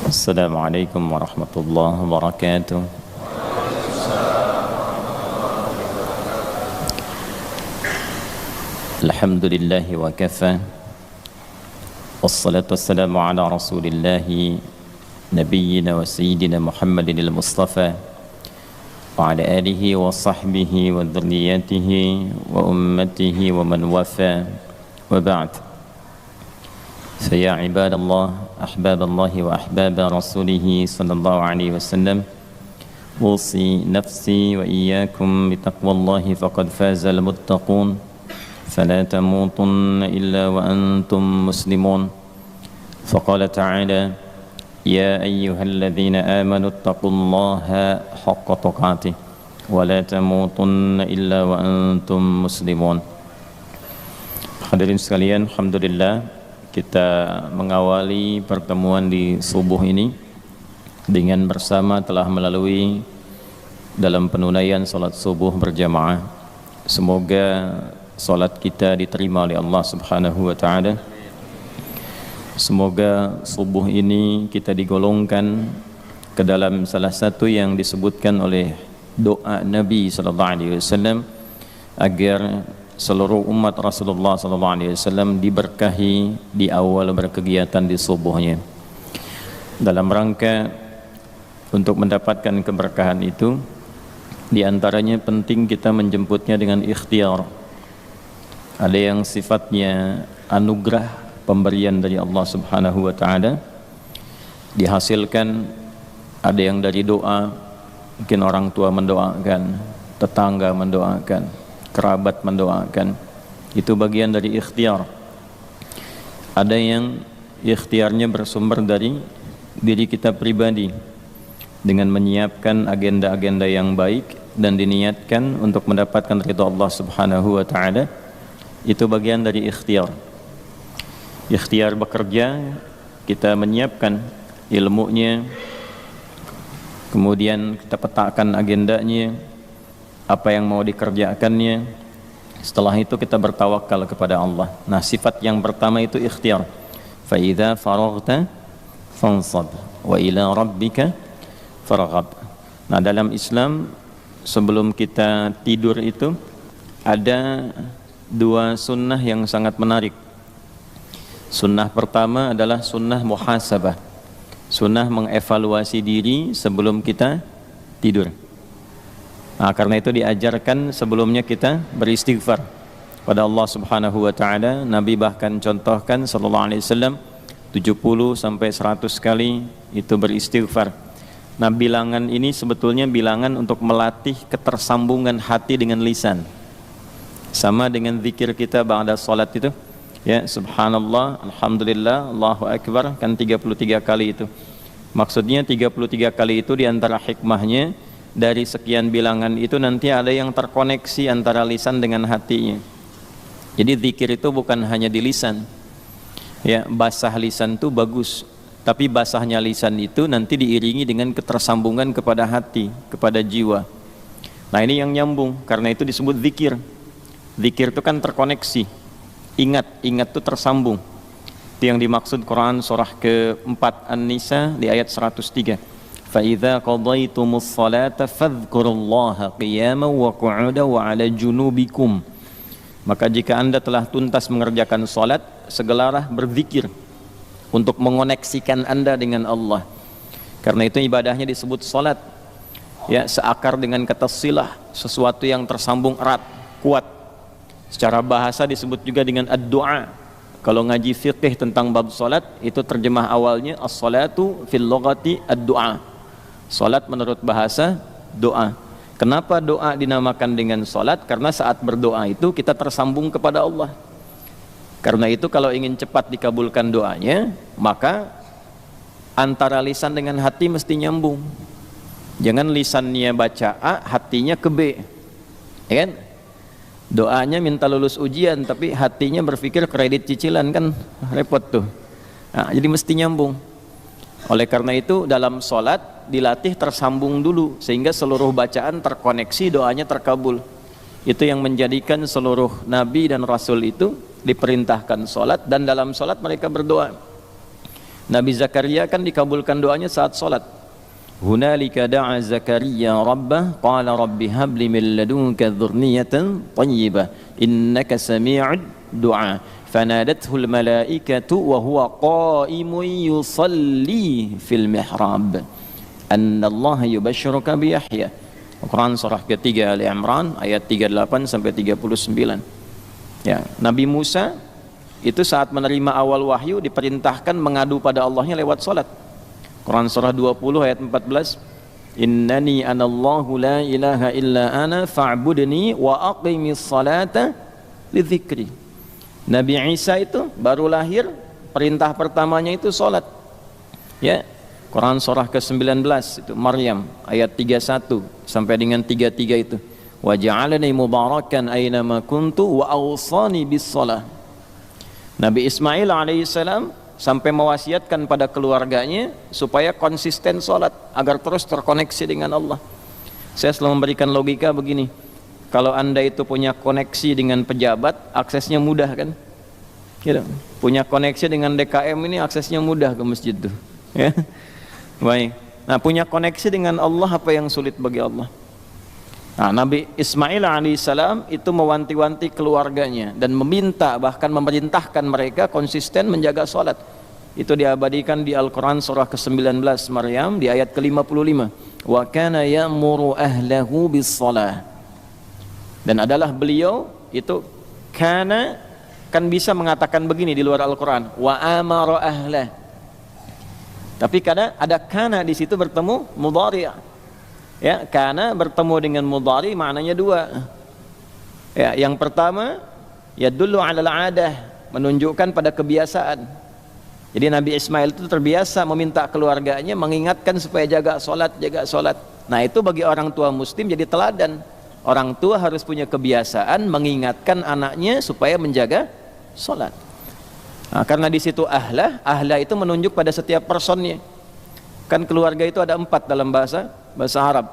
Assalamualaikum warahmatullahi wabarakatuh. Alhamdulillahi wa kafa. Wassalatu wassalamu ala rasulillahi nabiyyina wa sayyidina Muhammadin al-Mustafa wa ala alihi wa sahbihi wa dhurriyyatihi wa ummatihi wa man wafa wa ba'd. فيا عباد الله أحباب الله وأحباب رسوله صلى الله عليه وسلم أوصي نفسي وإياكم بتقوى الله فقد فاز المتقون فلا تموتن إلا وأنتم مسلمون فقال تعالى يا أيها الذين آمنوا اتقوا الله حق تقاته ولا تموتن إلا وأنتم مسلمون. Hadirin sekalian, alhamdulillah kita mengawali pertemuan di subuh ini dengan bersama telah melalui dalam penunaian salat subuh berjamaah. Semoga salat kita diterima oleh Allah Subhanahu wa taala. Semoga subuh ini kita digolongkan ke dalam salah satu yang disebutkan oleh doa Nabi sallallahu alaihi wasallam agar seluruh umat Rasulullah SAW diberkahi di awal berkegiatan di subuhnya. Dalam rangka untuk mendapatkan keberkahan itu, di antaranya penting kita menjemputnya dengan ikhtiar. Ada yang sifatnya anugerah pemberian dari Allah Subhanahu wa taala dihasilkan, ada yang dari doa, mungkin orang tua mendoakan, tetangga mendoakan, kerabat mendoakan, itu bagian dari ikhtiar. Ada yang ikhtiarnya bersumber dari diri kita pribadi dengan menyiapkan agenda-agenda yang baik dan diniatkan untuk mendapatkan ridha Allah Subhanahu wa taala, itu bagian dari ikhtiar. Ikhtiar bekerja, kita menyiapkan ilmunya, kemudian kita petakan agendanya, apa yang mau dikerjakannya. Setelah itu kita bertawakal kepada Allah. Nah, sifat yang pertama itu ikhtiar. Fa idza faraghta fansab wa ila rabbika farghab. Nah, dalam Islam sebelum kita tidur itu ada dua sunnah yang sangat menarik. Sunnah pertama adalah sunnah muhasabah, sunnah mengevaluasi diri sebelum kita tidur. Nah, karena itu diajarkan sebelumnya kita beristighfar pada Allah Subhanahu wa taala. Nabi bahkan contohkan sallallahu alaihi wasallam 70 sampai 100 kali itu beristighfar. Nah, bilangan ini sebetulnya bilangan untuk melatih ketersambungan hati dengan lisan. Sama dengan zikir kita ba'da salat itu, ya, subhanallah, alhamdulillah, Allahu akbar, kan 33 kali itu. Maksudnya 33 kali itu diantara hikmahnya, dari sekian bilangan itu nanti ada yang terkoneksi antara lisan dengan hatinya. Jadi zikir itu bukan hanya di lisan, ya, basah lisan itu bagus, tapi basahnya lisan itu nanti diiringi dengan ketersambungan kepada hati, kepada jiwa. Nah, ini yang nyambung, karena itu disebut zikir. Zikir itu kan terkoneksi, ingat itu tersambung. Itu yang dimaksud Quran surah ke-4 An-Nisa di ayat 103. فَإِذَا قَضَيْتُمُ الصَّلَاةَ فَاذْكُرُوا اللَّهَ قِيَامًا وَقُعُودًا وَعَلَى جُنُوبِكُمْ. Maka jika anda telah tuntas mengerjakan salat, segeralah berzikir untuk mengoneksikan anda dengan Allah. Karena itu ibadahnya disebut salat, ya, seakar dengan kata silah, sesuatu yang tersambung erat, kuat. Secara bahasa disebut juga dengan ad-du'a. Kalau ngaji fiqh tentang bab salat, itu terjemah awalnya as-salatu fil lughati ad-du'a. Salat menurut bahasa doa. Kenapa doa dinamakan dengan salat? Karena saat berdoa itu kita tersambung kepada Allah. Karena itu kalau ingin cepat dikabulkan doanya, maka antara lisan dengan hati mesti nyambung. Jangan lisannya baca A, hatinya ke B, ya kan? Doanya minta lulus ujian, tapi hatinya berpikir kredit cicilan, kan repot tuh. Nah, jadi mesti nyambung. Oleh karena itu dalam sholat dilatih tersambung dulu, sehingga seluruh bacaan terkoneksi, doanya terkabul. Itu yang menjadikan seluruh nabi dan rasul itu diperintahkan sholat, dan dalam sholat mereka berdoa. Nabi Zakaria kan dikabulkan doanya saat salat. Hunalika da'a Zakaria rabbah qala rabbi habli min ladunka dzurriyyatan thayyibah innaka sami'ud du'a fanadathul malaikatu wa huwa qa'imun yusalli fil mihrab anna Allah yubashshiruka bi Yahya. Quran surah ketiga Ali Imran ayat 38 sampai 39. Ya, Nabi Musa itu saat menerima awal wahyu diperintahkan mengadu pada Allahnya lewat salat. Quran surah 20 ayat 14, innani anallahu la ilaha illa ana fa'budni wa aqimis salata lidzikri. Nabi Isa itu baru lahir, perintah pertamanya itu salat. Ya, Quran surah ke-19 itu Maryam ayat 31 sampai dengan 33 itu. Wa ja'alani mubarakan aina ma kuntu wa awsani bis shalah. Nabi Ismail alaihissalam sampai mewasiatkan pada keluarganya supaya konsisten sholat agar terus terkoneksi dengan Allah. Saya selalu memberikan logika begini, kalau anda itu punya koneksi dengan pejabat, aksesnya mudah kan gitu. Punya koneksi dengan DKM ini aksesnya mudah ke masjid tuh ya. Baik, nah punya koneksi dengan Allah apa yang sulit bagi Allah? Nah, Nabi Ismail alaihissalam itu mewanti-wanti keluarganya dan meminta, bahkan memerintahkan mereka konsisten menjaga sholat. Itu diabadikan di Al-Quran surah ke-19 Maryam di ayat ke-55. Wa kana ya'muru ahlahu bis-shalah. Dan adalah beliau itu kana kan bisa mengatakan begini di luar Al-Quran, wa amara ahlah. Tapi kadang ada kana di situ bertemu mudhari'. Ya, karena bertemu dengan mudhari maknanya dua. Ya, yang pertama yadullu 'alal 'adah, menunjukkan pada kebiasaan. Jadi Nabi Ismail itu terbiasa meminta keluarganya mengingatkan supaya jaga sholat, jaga sholat. Nah, itu bagi orang tua muslim jadi teladan. Orang tua harus punya kebiasaan mengingatkan anaknya supaya menjaga sholat. Nah, karena di situ ahlah itu menunjuk pada setiap personnya. Kan keluarga itu ada 4 dalam bahasa Arab.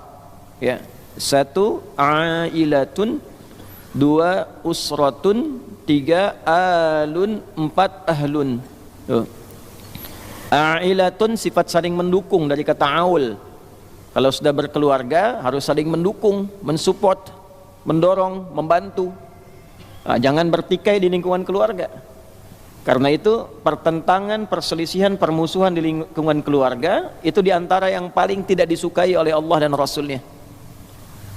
Ya. 1 ailatun, 2 usratun, 3 alun, 4 ahlun. Tuh. Ailatun sifat saling mendukung dari kata aul. Kalau sudah berkeluarga harus saling mendukung, mensupport, mendorong, membantu. Nah, jangan bertikai di lingkungan keluarga. Karena itu pertentangan, perselisihan, permusuhan di lingkungan keluarga itu diantara yang paling tidak disukai oleh Allah dan Rasulnya.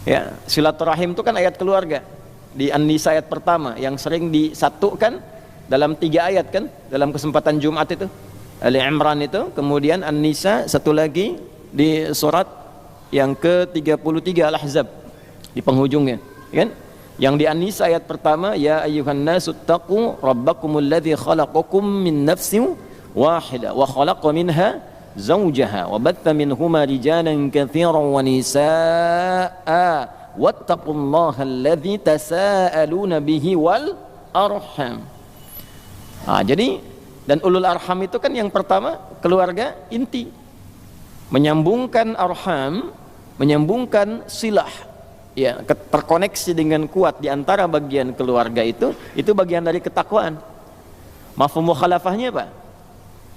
Ya, silaturahim itu kan ayat keluarga di An-Nisa ayat pertama yang sering disatukan dalam 3 ayat kan dalam kesempatan Jumat itu. Ali Imran itu, kemudian An-Nisa, satu lagi di surat yang ke-33 Al-Ahzab di penghujungnya, kan? Yang di An-Nisa ayat pertama, ya ayyuhan nasu taqu rabbakumul ladzi khalaqakum min nafsin wahidah wa khalaqa minha zawjaha wa batta minhuma rijalan katsiran wa nisaa wattaqullaha alladzi tasaaluna bihi wal arham. Nah, jadi dan ulul arham itu kan yang pertama keluarga inti, menyambungkan arham, menyambungkan silah. Ya, terkoneksi dengan kuat di antara bagian keluarga itu bagian dari ketakwaan. Mafhum mukhalafahnya apa?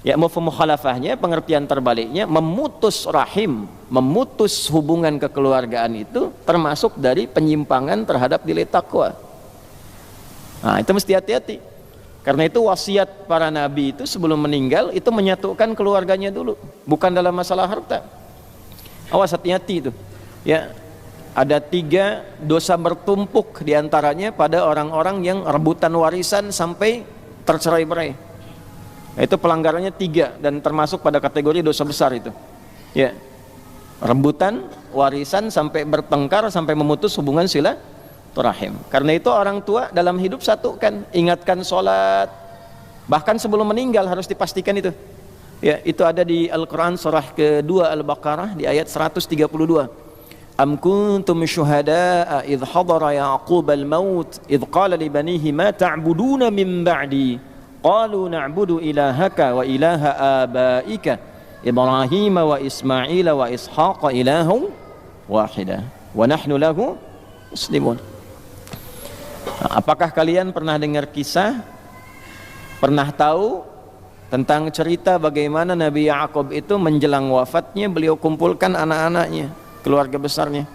Ya, mafhum mukhalafahnya, pengertian terbaliknya, memutus rahim, memutus hubungan kekeluargaan itu termasuk dari penyimpangan terhadap nilai takwa. Nah, itu mesti hati-hati. Karena itu wasiat para nabi itu sebelum meninggal itu menyatukan keluarganya dulu, bukan dalam masalah harta. Awas, hati-hati itu. Ya. Ada 3 dosa bertumpuk diantaranya pada orang-orang yang rebutan warisan sampai tercerai-berai. Nah, itu pelanggarannya 3 dan termasuk pada kategori dosa besar itu. Ya, rebutan warisan sampai bertengkar sampai memutus hubungan silaturahim. Karena itu orang tua dalam hidup satukan, ingatkan sholat, bahkan sebelum meninggal harus dipastikan itu. Ya, itu ada di Al-Quran surah ke-2 Al-Baqarah di ayat 132. Am kuntum syuhada'a idh hadara Ya'qub al-maut idh qala li banihi ma ta'buduna min ba'di qalu na'budu ilahaka wa ilaha abaika Ibrahim wa Ismail wa Ishaq ilahun wahida wa nahnu lahu muslimun. Apakah kalian pernah dengar kisah, pernah tahu tentang cerita bagaimana Nabi Ya'qub itu menjelang wafatnya beliau kumpulkan anak-anaknya, keluarga besarnya.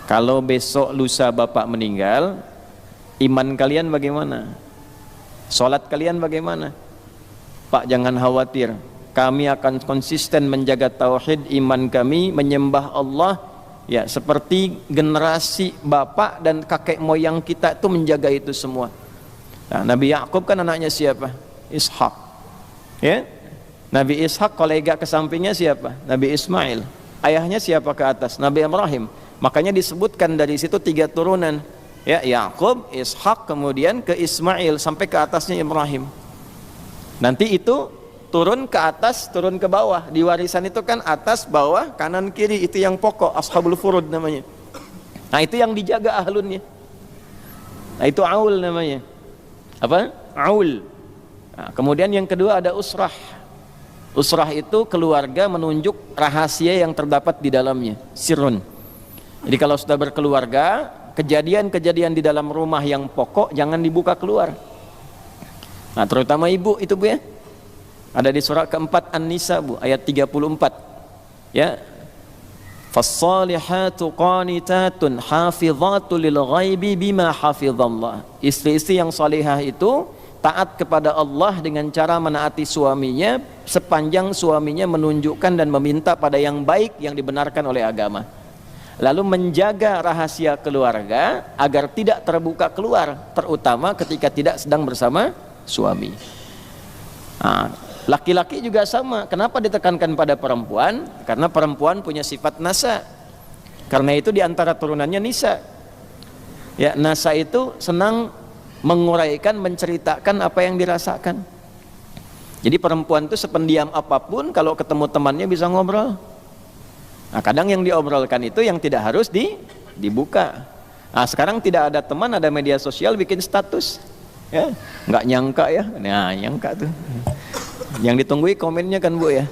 Kalau besok lusa bapak meninggal, iman kalian bagaimana? Salat kalian bagaimana? Pak, jangan khawatir, kami akan konsisten menjaga tauhid, iman kami menyembah Allah ya seperti generasi bapak dan kakek moyang kita itu menjaga itu semua. Nah, Nabi Ya'qub kan anaknya siapa? Ishak. Ya? Nabi Ishak kolega ke sampingnya siapa? Nabi Ismail. Ayahnya siapa ke atas? Nabi Ibrahim. Makanya disebutkan dari situ 3 turunan. Ya, Ya'qub, Ishak, kemudian ke Ismail sampai ke atasnya Ibrahim. Nanti itu turun ke atas, turun ke bawah. Di warisan itu kan atas, bawah, kanan, kiri, itu yang pokok, ashabul furud namanya. Nah, itu yang dijaga ahlunnya. Nah, itu aul namanya. Apa? Aul. Nah, kemudian yang kedua ada usrah. Usrah itu keluarga menunjuk rahasia yang terdapat di dalamnya, sirrun. Jadi kalau sudah berkeluarga, kejadian-kejadian di dalam rumah yang pokok jangan dibuka keluar. Nah, terutama ibu itu Bu ya. Ada di surah keempat An-Nisa Bu, ayat 34. Ya. Fas-salihatu qanitatun hafizatu lil ghaibi bima hafizallah. Istri-istri yang salihah itu taat kepada Allah dengan cara menaati suaminya sepanjang suaminya menunjukkan dan meminta pada yang baik yang dibenarkan oleh agama. Lalu menjaga rahasia keluarga agar tidak terbuka keluar, terutama ketika tidak sedang bersama suami. Nah, laki-laki juga sama. Kenapa ditekankan pada perempuan? Karena perempuan punya sifat nasa. Karena itu diantara turunannya nisa. Ya, nasa itu senang menguraikan, menceritakan apa yang dirasakan. Jadi perempuan itu sependiam apapun, kalau ketemu temannya bisa ngobrol. Nah, kadang yang diobrolkan itu yang tidak harus dibuka. Nah, sekarang tidak ada teman, ada media sosial, bikin status. Ya, nggak nyangka ya. Nah, nyangka tuh. Yang ditunggui komennya kan Bu ya.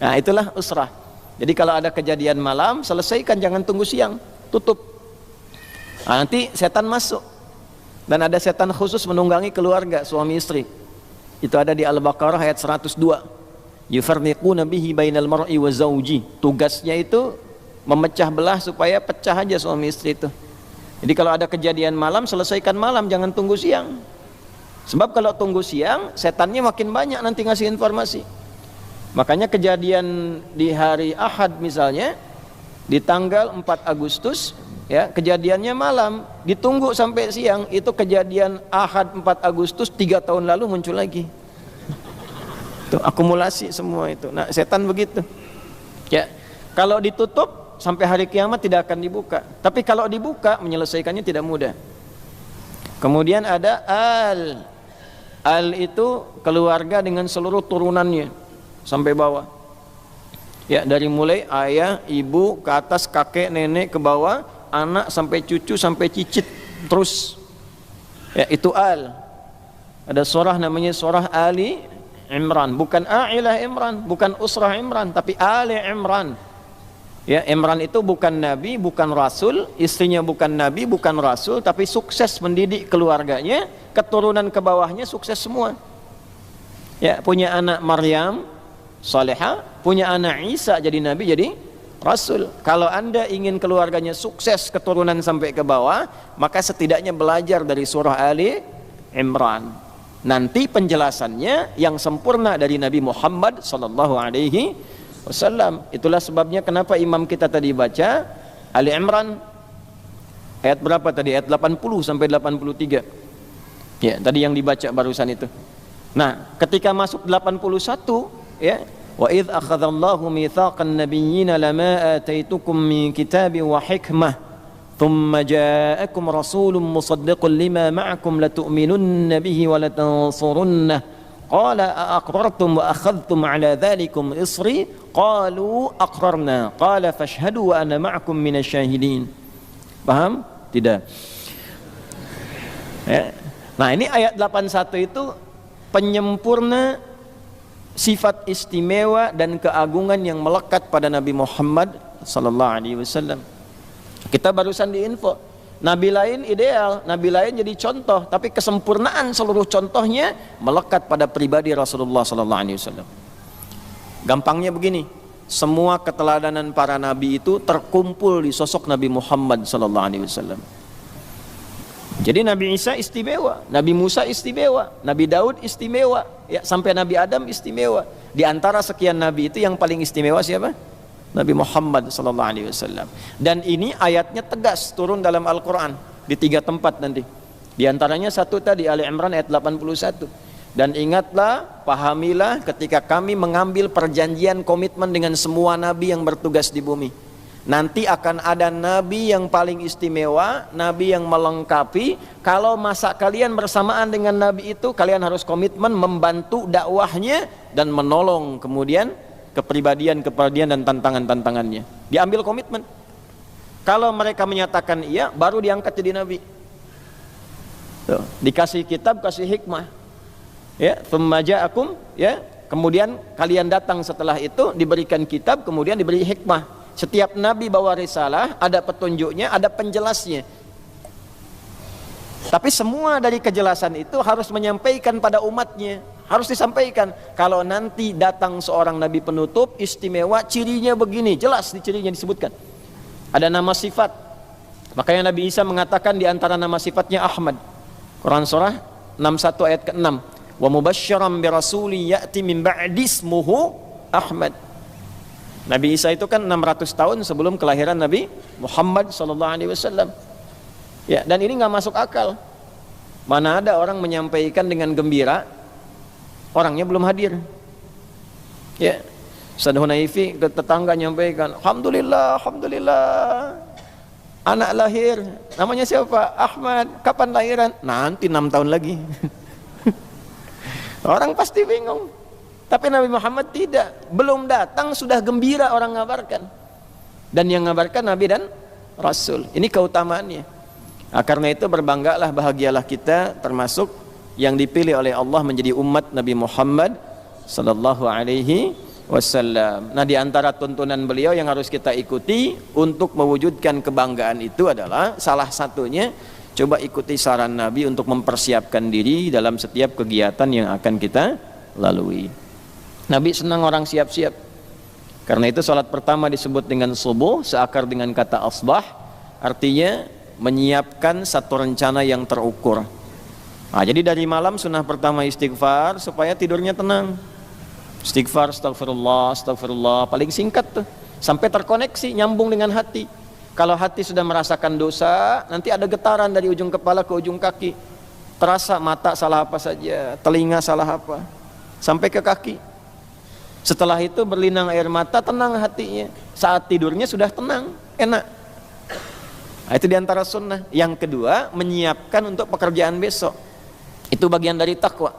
Nah, itulah usrah. Jadi kalau ada kejadian malam, selesaikan, jangan tunggu siang, tutup. Nah, nanti setan masuk. Dan ada setan khusus menunggangi keluarga suami istri. Itu ada di Al-Baqarah ayat 102. Yufarriquna bihi bainal mar'i wa zawji. Tugasnya itu memecah belah supaya pecah aja suami istri itu. Jadi kalau ada kejadian malam, selesaikan malam, jangan tunggu siang. Sebab kalau tunggu siang, setannya makin banyak nanti ngasih informasi. Makanya kejadian di hari Ahad misalnya, di tanggal 4 Agustus, ya, kejadiannya malam, ditunggu sampai siang, itu kejadian Ahad 4 Agustus 3 tahun lalu muncul lagi. Itu akumulasi semua itu. Nah, setan begitu. Ya, kalau ditutup sampai hari kiamat tidak akan dibuka. Tapi kalau dibuka, menyelesaikannya tidak mudah. Kemudian ada al. Al itu keluarga dengan seluruh turunannya sampai bawah. Ya, dari mulai ayah, ibu, ke atas kakek, nenek, ke bawah, anak sampai cucu sampai cicit terus. Ya, itu al. Ada surah namanya surah Ali Imran, bukan Ailah Imran, bukan Usrah Imran, tapi Ali Imran. Ya, Imran itu bukan nabi, bukan rasul, istrinya bukan nabi, bukan rasul, tapi sukses mendidik keluarganya, keturunan ke bawahnya sukses semua. Ya, punya anak Maryam salihah, punya anak Isa jadi nabi, jadi rasul. Kalau Anda ingin keluarganya sukses keturunan sampai ke bawah, maka setidaknya belajar dari surah Ali Imran. Nanti penjelasannya yang sempurna dari Nabi Muhammad sallallahu alaihi wasallam. Itulah sebabnya kenapa imam kita tadi baca Ali Imran ayat berapa tadi? Ayat 80 sampai 83. Ya, tadi yang dibaca barusan itu. Nah, ketika masuk 81, ya, wa idz akhadallahu mitsaqan nabiyyina lama ataitukum min kitabin wa hikmah ثم جاءكم رسول مصدق لما معكم لتؤمنن به ولتنصرنه قال أأقررتم وأخذتم على ذلكم إصري قالوا أقررنا قال فاشهدوا وأنا معكم من الشاهدين. Paham? Tidak. Ya. Nah, ini ayat 81 itu penyempurna sifat istimewa dan keagungan yang melekat pada Nabi Muhammad sallallahu alaihi wasallam. Kita barusan diinfo Nabi lain ideal, nabi lain jadi contoh, tapi kesempurnaan seluruh contohnya melekat pada pribadi Rasulullah sallallahu alaihi wasallam. Gampangnya begini, semua keteladanan para nabi itu terkumpul di sosok Nabi Muhammad sallallahu alaihi wasallam. Jadi Nabi Isa istimewa, Nabi Musa istimewa, Nabi Daud istimewa, ya sampai Nabi Adam istimewa. Di antara sekian nabi itu yang paling istimewa siapa? Nabi Muhammad sallallahu alaihi wasallam. Dan ini ayatnya tegas turun dalam Al-Qur'an di 3 tempat nanti. Di antaranya satu tadi Ali Imran ayat 81. Dan ingatlah, pahamilah ketika kami mengambil perjanjian komitmen dengan semua nabi yang bertugas di bumi. Nanti akan ada nabi yang paling istimewa, nabi yang melengkapi. Kalau masa kalian bersamaan dengan nabi itu, kalian harus komitmen membantu dakwahnya dan menolong kemudian kepribadian dan tantangannya. Diambil komitmen. Kalau mereka menyatakan iya, baru diangkat jadi nabi. Tuh, dikasih kitab, kasih hikmah. Ya, thumma ja'akum, ya. Kemudian kalian datang setelah itu diberikan kitab, kemudian diberi hikmah. Setiap nabi bawa risalah, ada petunjuknya, ada penjelasnya. Tapi semua dari kejelasan itu harus menyampaikan pada umatnya. Harus disampaikan. Kalau nanti datang seorang nabi penutup istimewa, cirinya begini, jelas di cirinya disebutkan. Ada nama sifat. Makanya Nabi Isa mengatakan di antara nama sifatnya Ahmad. Quran surah 61 ayat ke-6. Wa mubasysyiran bi rasuli ya'ti min ba'di ismuhu Ahmad. Nabi Isa itu kan 600 tahun sebelum kelahiran Nabi Muhammad sallallahu alaihi wasallam. Ya, dan ini enggak masuk akal. Mana ada orang menyampaikan dengan gembira, orangnya belum hadir. Ya, Ustaz Hunaifi ke tetangga nyampaikan, alhamdulillah, anak lahir, namanya siapa? Ahmad. Kapan lahiran? Nanti 6 tahun lagi. Orang pasti bingung. Tapi Nabi Muhammad tidak, belum datang sudah gembira orang ngabarkan. Dan yang ngabarkan Nabi dan Rasul. Ini keutamaannya. Nah, karena itu berbanggalah, bahagialah kita termasuk yang dipilih oleh Allah menjadi umat Nabi Muhammad sallallahu alaihi wasallam. Nah, di antara tuntunan beliau yang harus kita ikuti untuk mewujudkan kebanggaan itu adalah salah satunya coba ikuti saran Nabi untuk mempersiapkan diri dalam setiap kegiatan yang akan kita lalui. Nabi senang orang siap-siap. Karena itu salat pertama disebut dengan subuh, seakar dengan kata asbah, artinya menyiapkan satu rencana yang terukur. Nah, jadi dari malam sunnah pertama istighfar supaya tidurnya tenang. Istighfar, astagfirullah, paling singkat tuh, sampai terkoneksi, nyambung dengan hati. Kalau hati sudah merasakan dosa, nanti ada getaran dari ujung kepala ke ujung kaki. Terasa mata salah apa saja, telinga salah apa, sampai ke kaki. Setelah itu berlinang air mata, tenang hatinya. Saat tidurnya sudah tenang, enak. Nah, itu diantara sunnah. Yang kedua, menyiapkan untuk pekerjaan besok. Itu bagian dari takwa.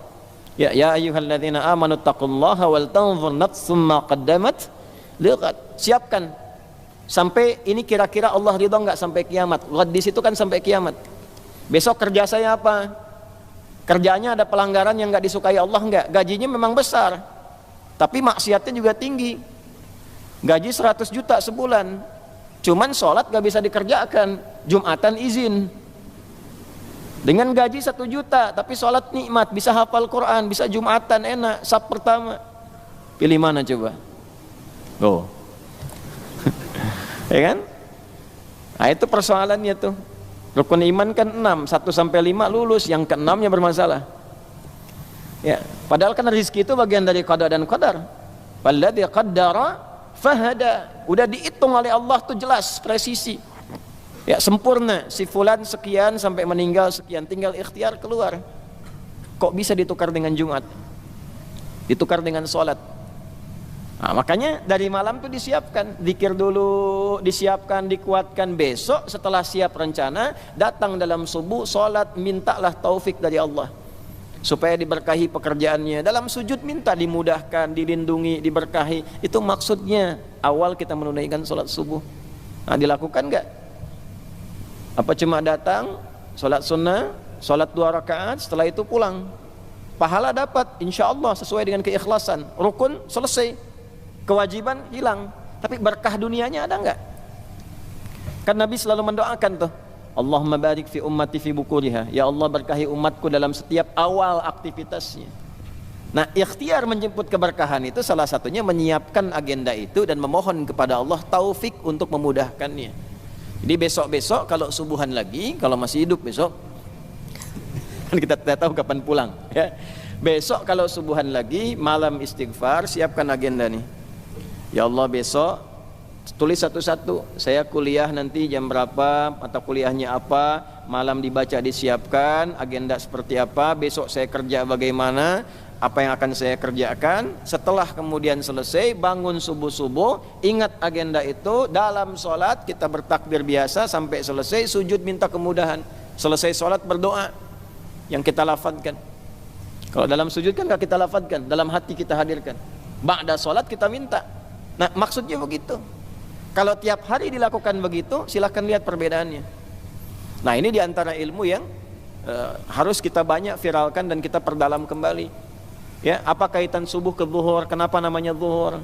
Ya ayyuhalladzina amanu taqullaha wal tanzur nafsum ma qaddamat liqad. Siapkan sampai ini kira-kira Allah ridho enggak sampai kiamat. Ghadis itu kan sampai kiamat. Besok kerja saya apa? Kerjanya ada pelanggaran yang enggak disukai Allah enggak? Gajinya memang besar, tapi maksiatnya juga tinggi. Gaji 100 juta sebulan, cuman sholat gak bisa dikerjakan, Jumatan izin. Dengan gaji 1 juta, tapi sholat nikmat, bisa hafal Quran, bisa Jumatan enak, sab pertama. Pilih mana coba? Oh. Ya kan? Nah, itu persoalannya tuh. Rukun iman kan 6, 1 sampai 5 lulus, yang ke-6-nya bermasalah. Ya, padahal kan rezeki itu bagian dari qada dan qadar. Walladzi qaddara fahada. Udah dihitung oleh Allah tuh jelas, presisi. Ya, sempurna, si fulan sekian sampai meninggal sekian, tinggal ikhtiar keluar. Kok bisa ditukar dengan Jumat? Ditukar dengan sholat. Nah, makanya dari malam tuh disiapkan, zikir dulu, disiapkan, dikuatkan. Besok setelah siap rencana, datang dalam subuh, sholat, mintalah taufik dari Allah supaya diberkahi pekerjaannya. Dalam sujud minta dimudahkan, dilindungi, diberkahi. Itu maksudnya awal kita menunaikan sholat subuh. Nah, dilakukan enggak? Apa cuma datang, sholat sunnah, sholat 2 rakaat, setelah itu pulang? Pahala dapat, insya Allah sesuai dengan keikhlasan. Rukun selesai, kewajiban hilang. Tapi berkah dunianya ada enggak? Kan Nabi selalu mendoakan tuh, Allahumma barik fi ummati fi bukuriha. Ya Allah, berkahi umatku dalam setiap awal aktivitasnya. Nah, ikhtiar menjemput keberkahan itu salah satunya menyiapkan agenda itu dan memohon kepada Allah taufik untuk memudahkannya. Jadi besok-besok kalau subuhan lagi, kalau masih hidup besok, kan kita tidak tahu kapan pulang ya. Besok kalau subuhan lagi, malam istighfar, siapkan agenda nih. Ya Allah, besok tulis satu-satu, saya kuliah nanti jam berapa, mata kuliahnya apa, malam dibaca disiapkan, agenda seperti apa, besok saya kerja bagaimana, apa yang akan saya kerjakan. Setelah kemudian selesai, bangun subuh-subuh, ingat agenda itu, dalam sholat kita bertakbir biasa sampai selesai, sujud minta kemudahan, selesai sholat berdoa yang kita lafadzkan. Kalau dalam sujud kan gak kita lafadzkan, dalam hati kita hadirkan. Ba'da sholat kita minta. Nah, maksudnya begitu. Kalau tiap hari dilakukan begitu, silahkan lihat perbedaannya. Nah, ini diantara ilmu yang harus kita banyak viralkan dan kita perdalam kembali. Ya, apa kaitan subuh ke zuhur? Kenapa namanya zuhur?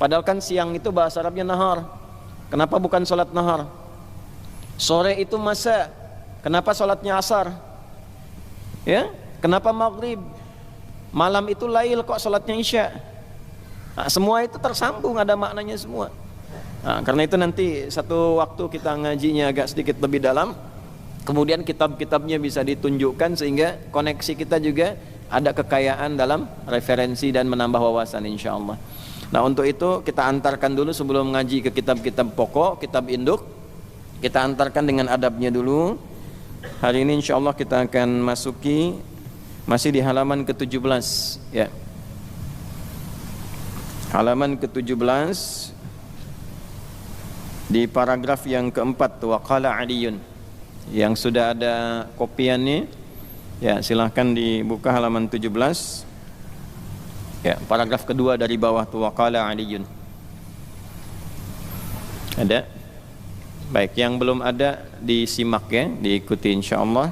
Padahal kan siang itu bahasa Arabnya nahar. Kenapa bukan sholat nahar? Sore itu masa. Kenapa sholatnya asar? Ya, kenapa maghrib? Malam itu lail, kok sholatnya isya? Nah, semua itu tersambung, ada maknanya semua. Nah, karena itu nanti satu waktu kita ngajinya agak sedikit lebih dalam, kemudian kitab-kitabnya bisa ditunjukkan sehingga koneksi kita juga ada kekayaan dalam referensi dan menambah wawasan insyaallah. Nah, untuk itu kita antarkan dulu sebelum ngaji ke kitab-kitab pokok, kitab induk. Kita antarkan dengan adabnya dulu. Hari ini insyaallah kita akan masuki masih di halaman ke-17 ya. Halaman ke-17 di paragraf yang keempat, waqala Aliyun. Yang sudah ada kopiannya ya, silahkan dibuka halaman 17 ya, paragraf kedua dari bawah tuh, waqala Aliyun. Ada? Baik, yang belum ada disimak ya, diikuti insyaallah.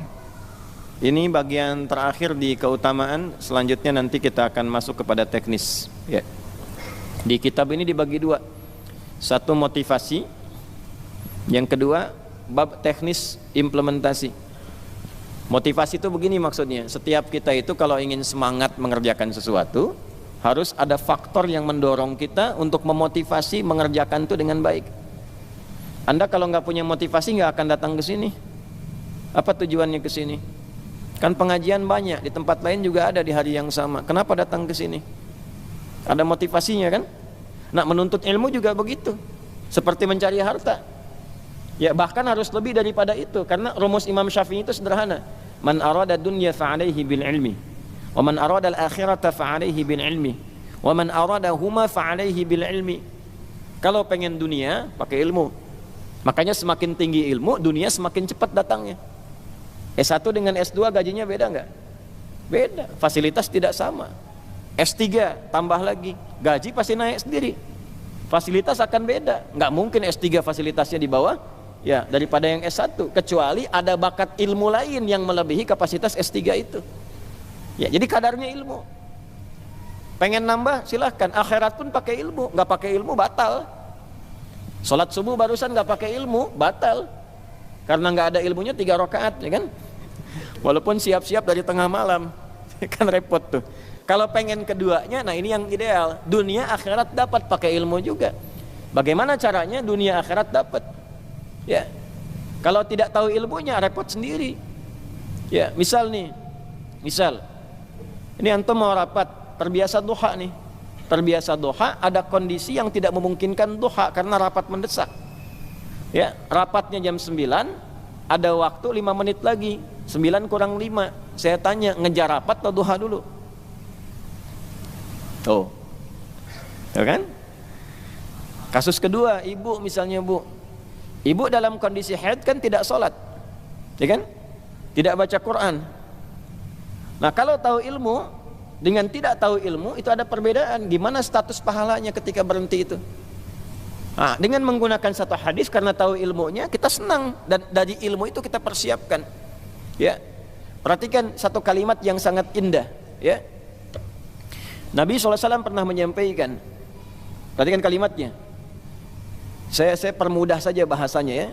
Ini bagian terakhir di keutamaan, selanjutnya nanti kita akan masuk kepada teknis ya. Di kitab ini dibagi dua, satu motivasi, yang kedua bab teknis implementasi. Motivasi itu begini maksudnya, setiap kita itu kalau ingin semangat mengerjakan sesuatu, harus ada faktor yang mendorong kita untuk memotivasi mengerjakan itu dengan baik. Anda kalau nggak punya motivasi nggak akan datang ke sini. Apa tujuannya ke sini? Kan pengajian banyak, di tempat lain juga ada di hari yang sama. Kenapa datang ke sini? Ada motivasinya kan? Nah, menuntut ilmu juga begitu. Seperti mencari harta. Ya, bahkan harus lebih daripada itu, karena rumus Imam Syafi'i itu sederhana. Man arada dunya fa'alaihi bil ilmi, wa man arada al-akhirata fa'alaihi bil ilmi, wa man arada huma fa'alaihi bil ilmi. Kalau pengen dunia, pakai ilmu. Makanya semakin tinggi ilmu, dunia semakin cepat datangnya. S1 dengan S2 gajinya beda enggak? Beda, fasilitas tidak sama. S3 tambah lagi, gaji pasti naik sendiri. Fasilitas akan beda. Enggak mungkin S3 fasilitasnya di bawah ya daripada yang S1, kecuali ada bakat ilmu lain yang melebihi kapasitas S3 itu. Ya, jadi kadarnya ilmu. Pengen nambah silahkan, akhirat pun pakai ilmu, nggak pakai ilmu batal. Sholat subuh barusan nggak pakai ilmu batal, karena nggak ada ilmunya 3 rakaat, ya kan? Walaupun siap-siap dari tengah malam, kan repot tuh. Kalau pengen keduanya, nah ini yang ideal, dunia akhirat dapat pakai ilmu juga. Bagaimana caranya dunia akhirat dapat? Ya, kalau tidak tahu ilmunya repot sendiri. Ya, misal nih, ini antum mau rapat, terbiasa duha nih, terbiasa duha, ada kondisi yang tidak memungkinkan duha karena rapat mendesak. Ya, rapatnya jam 9, ada waktu 5 menit lagi, 9 kurang 5. Saya tanya, ngejar rapat atau duha dulu? Tuh, ya kan? Kasus kedua, ibu misalnya ibu dalam kondisi haid kan tidak sholat, ya kan? Tidak baca Quran. Nah, kalau tahu ilmu dengan tidak tahu ilmu itu ada perbedaan. Gimana status pahalanya ketika berhenti itu? Nah, dengan menggunakan satu hadis karena tahu ilmunya kita senang, dan dari ilmu itu kita persiapkan. Ya, perhatikan satu kalimat yang sangat indah. Ya, Nabi SAW pernah menyampaikan. Perhatikan kalimatnya. Saya permudah saja bahasanya ya.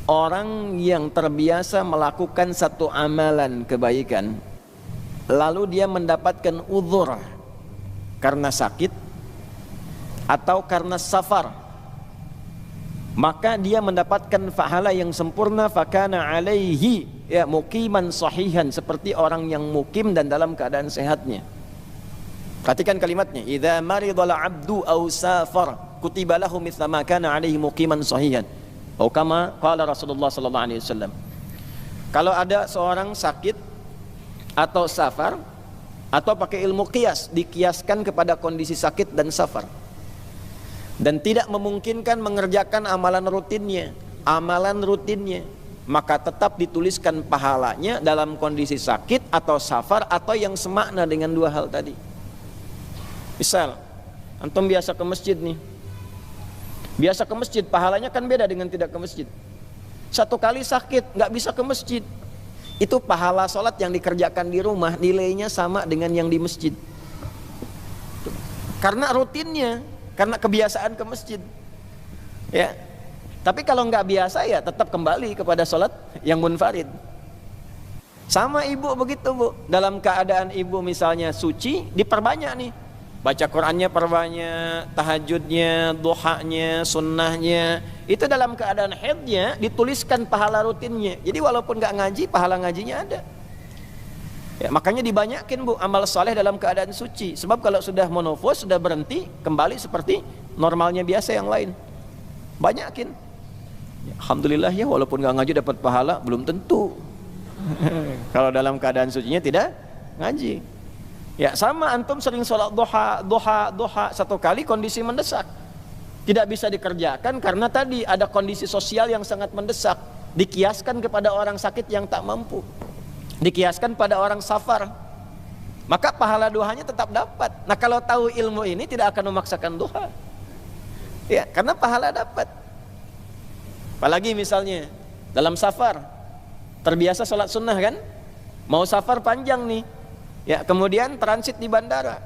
orang yang terbiasa melakukan satu amalan kebaikan, lalu dia mendapatkan uzur karena sakit atau karena safar, maka dia mendapatkan pahala yang sempurna, fakana alaihi ya muqiman sahihan, seperti orang yang mukim dan dalam keadaan sehatnya. Perhatikan kalimatnya, idza maridal abdu aw safar kutiba lahu mithla ma kana alaihi muqiman sahihan. Atau kama qala Rasulullah sallallahu alaihi wasallam. Kalau ada seorang sakit atau safar, atau pakai ilmu qiyas, dikiaskan kepada kondisi sakit dan safar, dan tidak memungkinkan mengerjakan amalan rutinnya, maka tetap dituliskan pahalanya dalam kondisi sakit atau safar atau yang semakna dengan dua hal tadi. Misal, antum biasa ke masjid nih, biasa ke masjid, pahalanya kan beda dengan tidak ke masjid. Satu kali sakit, nggak bisa ke masjid, itu pahala sholat yang dikerjakan di rumah nilainya sama dengan yang di masjid, karena rutinnya, karena kebiasaan ke masjid ya. Tapi kalau nggak biasa ya tetap kembali kepada sholat yang munfarid. Sama ibu begitu bu, dalam keadaan ibu misalnya suci, diperbanyak nih, baca Qurannya perbanyak, tahajudnya, duhanya, sunnahnya. Itu dalam keadaan haidnya dituliskan pahala rutinnya. Jadi walaupun nggak ngaji, pahala ngajinya ada ya. Makanya dibanyakin bu amal soleh dalam keadaan suci, sebab kalau sudah monofos, sudah berhenti, kembali seperti normalnya biasa yang lain. Banyakin ya, alhamdulillah ya, walaupun nggak ngaji dapat pahala, belum tentu. Kalau dalam keadaan sucinya tidak ngaji ya. Sama antum sering sholat duha satu kali, kondisi mendesak, tidak bisa dikerjakan karena tadi ada kondisi sosial yang sangat mendesak, dikiaskan kepada orang sakit yang tak mampu, dikiaskan pada orang safar, maka pahala duhanya tetap dapat. Nah kalau tahu ilmu ini tidak akan memaksakan duha ya, karena pahala dapat. Apalagi misalnya dalam safar, terbiasa sholat sunnah kan, mau safar panjang nih ya, kemudian transit di bandara,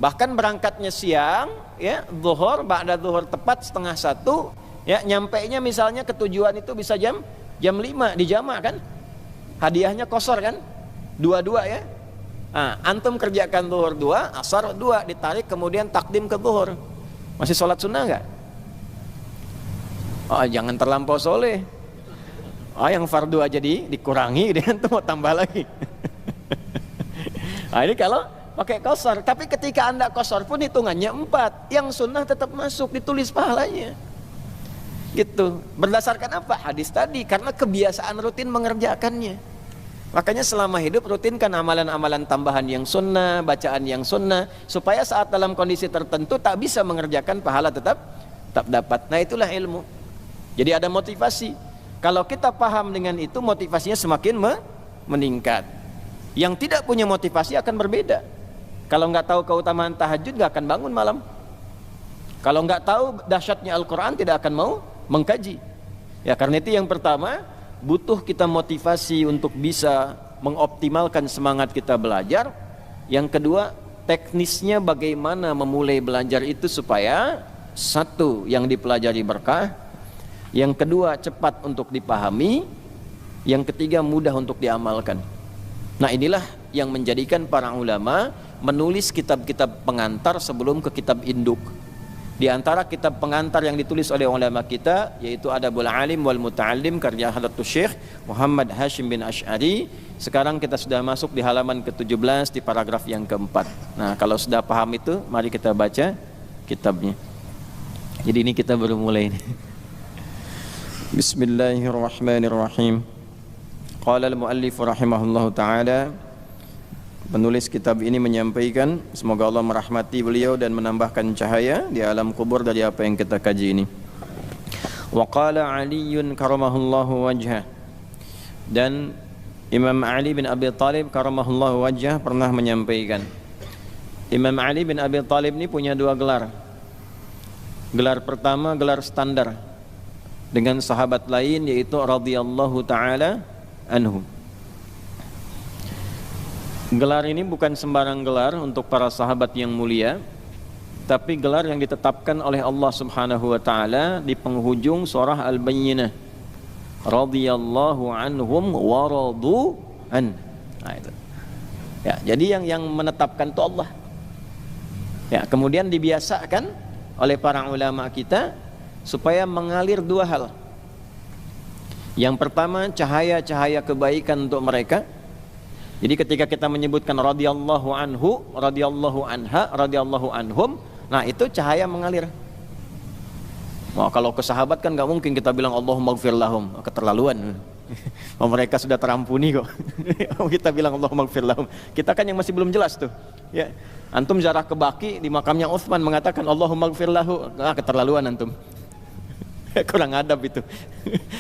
bahkan berangkatnya siang ya, zuhur, ba'da zuhur tepat 12:30 ya, nyampainya misalnya ke tujuan itu bisa jam 5 di jama' kan, hadiahnya kosor kan, 2 ya. Nah, antum kerjakan zuhur 2, asar 2, ditarik kemudian takdim ke zuhur, masih sholat sunnah nggak? Oh, jangan terlampau soleh. Oh, yang fardu aja dikurangi, dia tuh mau tambah lagi. Nah, ini kalau pakai kosor. Tapi ketika anda kosor pun hitungannya 4, yang sunnah tetap masuk, ditulis pahalanya gitu. Berdasarkan apa? Hadis tadi, karena kebiasaan rutin mengerjakannya. Makanya selama hidup rutinkan amalan-amalan tambahan yang sunnah, bacaan yang sunnah, supaya saat dalam kondisi tertentu tak bisa mengerjakan, pahala tetap dapat. Nah itulah ilmu. Jadi ada motivasi. Kalau kita paham dengan itu, motivasinya semakin meningkat. Yang tidak punya motivasi akan berbeda. Kalau nggak tahu keutamaan tahajud, nggak akan bangun malam. Kalau nggak tahu dahsyatnya Al-Quran, tidak akan mau mengkaji ya. Karena itu yang pertama, butuh kita motivasi untuk bisa mengoptimalkan semangat kita belajar. Yang kedua, teknisnya bagaimana memulai belajar itu supaya satu, yang dipelajari berkah, yang kedua cepat untuk dipahami, yang ketiga mudah untuk diamalkan. Nah inilah yang menjadikan para ulama menulis kitab-kitab pengantar sebelum ke kitab induk. Di antara kitab pengantar yang ditulis oleh ulama kita yaitu Adabul Alim wal Muta'allim karya Hadratus Syekh Muhammad Hashim bin Asy'ari. Sekarang kita sudah masuk di halaman ke-17 di paragraf yang keempat. Nah kalau sudah paham itu, mari kita baca kitabnya. Jadi ini kita baru mulai ini. Bismillahirrahmanirrahim. Qala al-muallif rahimahullahu ta'ala, penulis kitab ini menyampaikan, semoga Allah merahmati beliau dan menambahkan cahaya di alam kubur dari apa yang kita kaji ini. Wa qala Aliun karamahullahu wajhah, dan Imam Ali bin Abi Thalib karamahullahu wajhah pernah menyampaikan. Imam Ali bin Abi Thalib ini punya dua gelar. Gelar pertama gelar standar dengan sahabat lain yaitu radhiyallahu ta'ala anhu. Gelar ini bukan sembarang gelar untuk para sahabat yang mulia, tapi gelar yang ditetapkan oleh Allah Subhanahu wa taala di penghujung surah Al-Bayyinah. radhiyallahu anhum wa radu an. Nah, itu. Ya, jadi yang menetapkan itu Allah. Ya, kemudian dibiasakan oleh para ulama kita supaya mengalir dua hal. Yang pertama, cahaya-cahaya kebaikan untuk mereka. Jadi ketika kita menyebutkan radhiyallahu anhu, radhiyallahu anha, radhiyallahu anhum, nah itu cahaya mengalir. Wah, kalau ke sahabat kan nggak mungkin kita bilang Allahumma ighfir lahum, keterlaluan. Oh, mereka sudah terampuni kok. Kita bilang Allahumma ighfir lahum. Kita kan yang masih belum jelas tuh. Ya. Antum ziarah ke Baqi di makamnya Utsman mengatakan Allahumma ighfir lahu. Ah, keterlaluan antum. Kurang adab itu.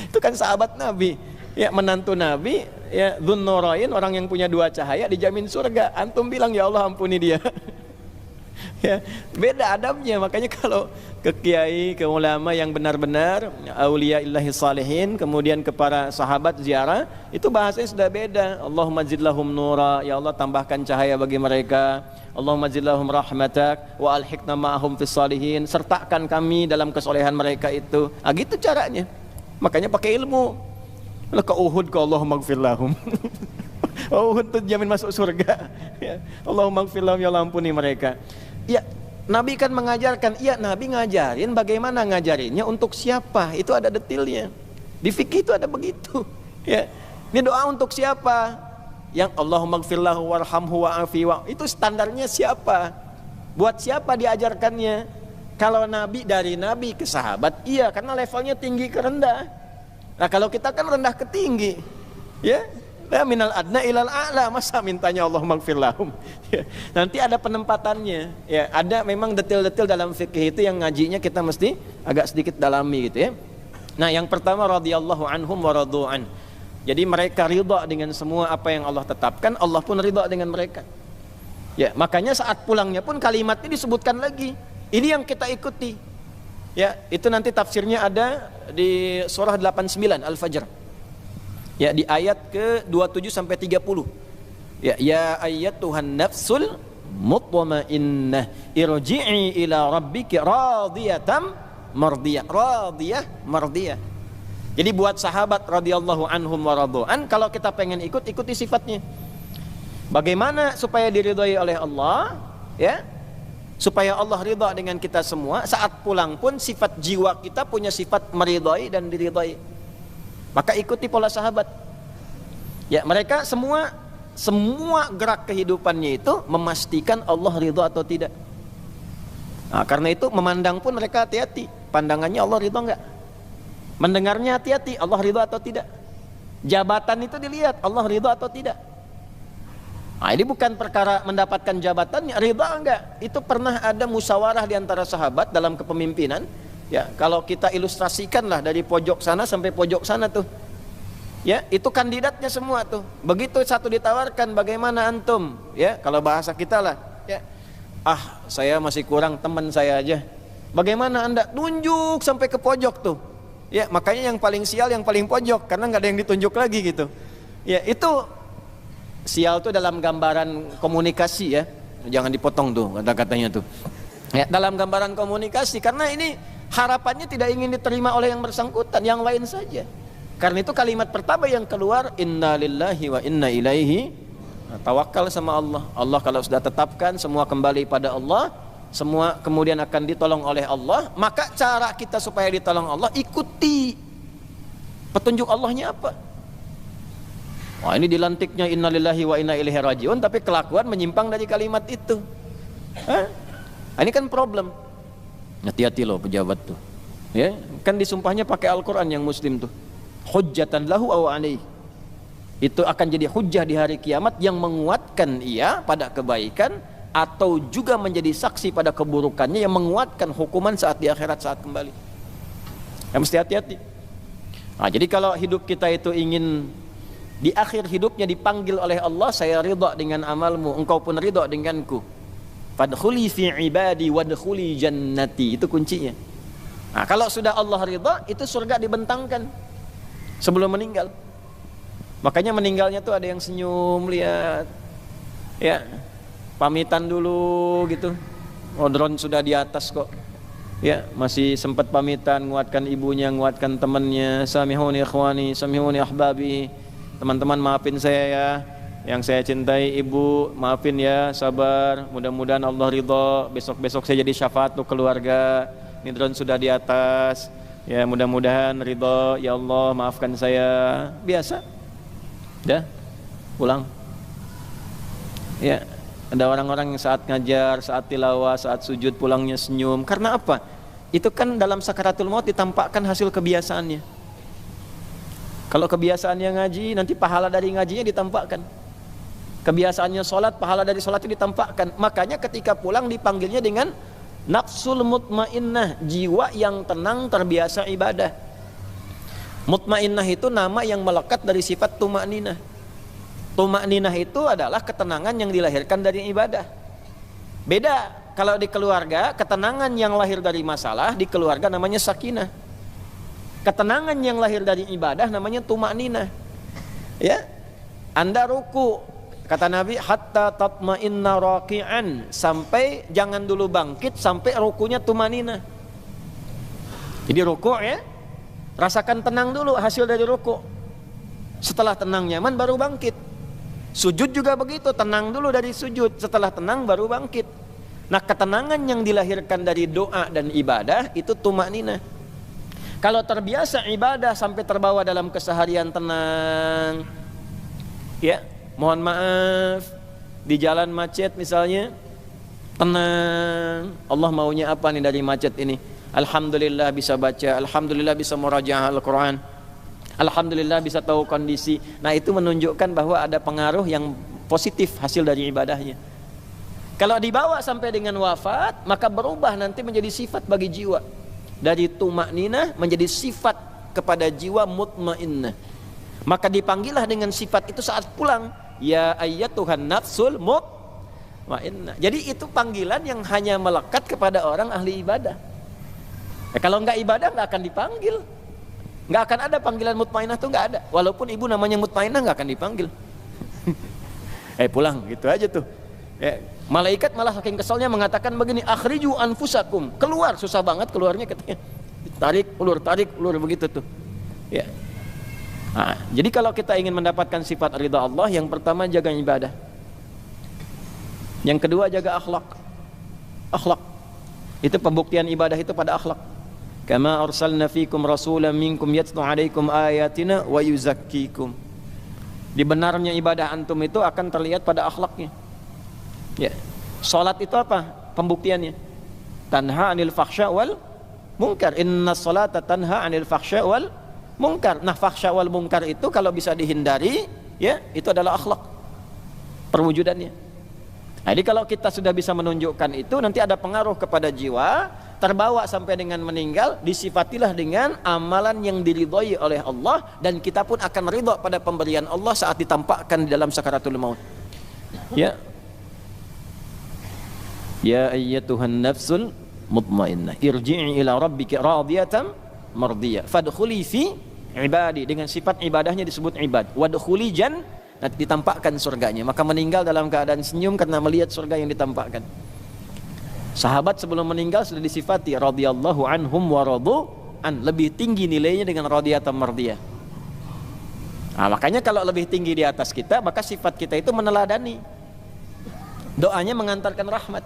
Itu kan sahabat Nabi. Ya, menantu Nabi, ya Dzunnurain, orang yang punya dua cahaya dijamin surga. Antum bilang ya Allah ampuni dia. Ya, beda adabnya. Makanya kalau ke kiai, ke ulama yang benar-benar aulia illahi salihin, kemudian ke para sahabat ziarah, itu bahasanya sudah beda. Allahumma zidlahum nura, ya Allah tambahkan cahaya bagi mereka. Allahumma zidlahum rahmatak wa alhiqna ma'ahum fis salihin, sertakan kami dalam kesolehan mereka itu. Ah, gitu caranya. Makanya pakai ilmu. Lah ke Uhud ke Allahumma ighfir lahum. Uhud itu jamin masuk surga. Ya. Allahumma ighfir lahum, ya Allah ampuni mereka. Ya, Nabi kan mengajarkan. Iya, Nabi ngajarin, bagaimana ngajarinnya, untuk siapa, itu ada detailnya. Di fikih itu ada begitu. Ya. Ini doa untuk siapa? Yang Allahumma ighfir lahu warhamhu wa'afi wa, itu standarnya siapa? Buat siapa diajarkannya? Kalau Nabi, dari Nabi ke sahabat, iya, karena levelnya tinggi ke rendah. Nah, kalau kita kan rendah ke tinggi. Ya. Ya, minal adna ilal a'la, masa mintanya Allahumma ighfir lahum. Ya, nanti ada penempatannya. Ya, ada memang detail-detail dalam fikih itu yang ngajinya kita mesti agak sedikit dalami gitu ya. Nah, yang pertama radhiyallahu anhum wa radu an. Jadi mereka ridha dengan semua apa yang Allah tetapkan, Allah pun ridha dengan mereka. Ya, makanya saat pulangnya pun kalimat ini disebutkan lagi. Ini yang kita ikuti. Ya, itu nanti tafsirnya ada di surah 89 Al-Fajr. Ya, di ayat ke-27 sampai 30. Ya, ya ayyatuhan nafsul mutmainnah irji'i ila rabbiki radiyatan mardiyah. Radiyah mardiyah. Jadi buat sahabat radhiyallahu anhum wa radu'an, kalau kita pengen ikut, ikuti sifatnya. Bagaimana supaya diridhai oleh Allah? Ya. Supaya Allah ridha dengan kita semua. Saat pulang pun sifat jiwa kita punya sifat meridhai dan diridhai. Maka ikuti pola sahabat. Ya, mereka semua gerak kehidupannya itu memastikan Allah ridha atau tidak. Nah, karena itu memandang pun mereka hati-hati. Pandangannya Allah ridha enggak? Mendengarnya hati-hati, Allah ridha atau tidak? Jabatan itu dilihat, Allah ridha atau tidak? Nah, ini bukan perkara mendapatkan jabatan, ridha enggak? Itu pernah ada musyawarah di antara sahabat dalam kepemimpinan. Ya, kalau kita ilustrasikanlah dari pojok sana sampai pojok sana tuh. Ya, itu kandidatnya semua tuh. Begitu satu ditawarkan, bagaimana antum? Ya, kalau bahasa kita lah, ya. Ah, saya masih kurang, teman saya aja. Bagaimana Anda? Tunjuk sampai ke pojok tuh. Ya, makanya yang paling sial yang paling pojok, karena nggak ada yang ditunjuk lagi gitu. Ya, itu sial tuh dalam gambaran komunikasi ya. Jangan dipotong tuh kata-katanya tuh. Ya, dalam gambaran komunikasi, karena ini harapannya tidak ingin diterima oleh yang bersangkutan, yang lain saja. Karena itu kalimat pertama yang keluar, inna lillahi wa inna ilaihi. Nah, tawakal sama Allah. Allah kalau sudah tetapkan semua kembali pada Allah, semua kemudian akan ditolong oleh Allah. Maka cara kita supaya ditolong Allah, ikuti petunjuk Allahnya apa. Wah, ini dilantiknya inna lillahi wa inna ilaihi rajiun, tapi kelakuan menyimpang dari kalimat itu. Hah? Ini kan problem. Hati-hati loh pejabat tuh. Ya, kan disumpahnya pakai Al-Qur'an yang muslim tuh. Hujjatan lahu aw alaihi. Itu akan jadi hujjah di hari kiamat yang menguatkan ia pada kebaikan atau juga menjadi saksi pada keburukannya yang menguatkan hukuman saat di akhirat saat kembali. Ya, mesti hati-hati. Nah, jadi kalau hidup kita itu ingin di akhir hidupnya dipanggil oleh Allah, saya ridha dengan amalmu, engkau pun ridha denganku. Fadkhuli fi ibadi wadkhuli jannati, itu kuncinya. Nah, kalau sudah Allah ridha, itu surga dibentangkan sebelum meninggal. Makanya meninggalnya tuh ada yang senyum, lihat, ya, pamitan dulu gitu. Oh, drone sudah di atas kok. Ya, masih sempat pamitan, nguatkan ibunya, nguatkan temannya. Samihuni ikhwani, samihuni ahbabi. Teman-teman maafin saya ya, yang saya cintai ibu, maafin ya, sabar. Mudah-mudahan Allah ridho. Besok-besok saya jadi syafaat untuk keluarga. Nidron sudah di atas. Ya, mudah-mudahan ridho. Ya Allah, maafkan saya. Biasa. Dah, pulang. Ya, ada orang-orang yang saat ngajar, saat tilawah, saat sujud pulangnya senyum. Karena apa? Itu kan dalam sakaratul maut ditampakkan hasil kebiasaannya. Kalau kebiasaannya ngaji, nanti pahala dari ngajinya ditampakkan. Kebiasaannya sholat, pahala dari sholatnya ditampakkan. Makanya ketika pulang dipanggilnya dengan nafsul mutmainnah, jiwa yang tenang terbiasa ibadah. Mutmainnah itu nama yang melekat dari sifat tuma'ninah. Tuma'ninah itu adalah ketenangan yang dilahirkan dari ibadah. Beda kalau di keluarga, ketenangan yang lahir dari masalah, di keluarga namanya sakinah. Ketenangan yang lahir dari ibadah namanya tuma'ninah. Ya, Anda ruku, kata Nabi, hatta tatma'inna raqi'an, sampai jangan dulu bangkit sampai rukunya tuma'ninah. Jadi ruku ya, rasakan tenang dulu hasil dari ruku. Setelah tenang nyaman baru bangkit. Sujud juga begitu, tenang dulu dari sujud, setelah tenang baru bangkit. Nah, ketenangan yang dilahirkan dari doa dan ibadah itu tuma'ninah. Kalau terbiasa ibadah sampai terbawa dalam keseharian tenang, ya, mohon maaf, di jalan macet misalnya, tenang, Allah maunya apa nih dari macet ini? Alhamdulillah bisa baca, alhamdulillah bisa murajaah Al-Quran, alhamdulillah bisa tahu kondisi. Nah, itu menunjukkan bahwa ada pengaruh yang positif hasil dari ibadahnya. Kalau dibawa sampai dengan wafat, maka berubah nanti menjadi sifat bagi jiwa. Dari tuma'ninah menjadi sifat kepada jiwa mutmainnah. Maka dipanggillah dengan sifat itu saat pulang, ya ayyatuhan nafsul mutmainnah. Jadi itu panggilan yang hanya melekat kepada orang ahli ibadah. Kalau enggak ibadah enggak akan dipanggil. Enggak akan ada panggilan mutmainnah, tuh enggak ada. Walaupun ibu namanya mutmainnah enggak akan dipanggil. Pulang gitu aja tuh. Malaikat malah saking keselnya mengatakan begini, akhriju anfusakum, keluar, susah banget keluarnya katanya. Tarik, ulur begitu tuh. Ya. Nah, jadi kalau kita ingin mendapatkan sifat ridha Allah, yang pertama jaga ibadah. Yang kedua jaga akhlak. Akhlak. Itu pembuktian ibadah itu pada akhlak. Kama arsalna fikum rasulan minkum yatlu alaikum ayatina wa yuzakkikum. Di benarnya ibadah antum itu akan terlihat pada akhlaknya. Ya. Salat itu apa pembuktiannya? Tanha 'anil fahsya wal munkar. Inna salata tanha 'anil fahsya wal munkar. Nah, fahsya wal munkar itu kalau bisa dihindari, ya, itu adalah akhlak perwujudannya. Jadi kalau kita sudah bisa menunjukkan itu, nanti ada pengaruh kepada jiwa, terbawa sampai dengan meninggal, disifatilah dengan amalan yang diridhoi oleh Allah, dan kita pun akan ridha pada pemberian Allah saat ditampakkan di dalam sakaratul maut. Ya. Ya ayyatuhan nafsul mutmainnah, irji'i ila rabbika radiyatan mardiyah, fadkhuli fi ibadi. Dengan sifat ibadahnya disebut ibad. Wadkhuli nanti ditampakkan surganya. Maka meninggal dalam keadaan senyum karena melihat surga yang ditampakkan. Sahabat sebelum meninggal sudah disifati radhiyallahu anhum wa radu an, lebih tinggi nilainya dengan radiyatan mardiyah. Nah, makanya kalau lebih tinggi di atas kita, maka sifat kita itu meneladani. Doanya mengantarkan rahmat.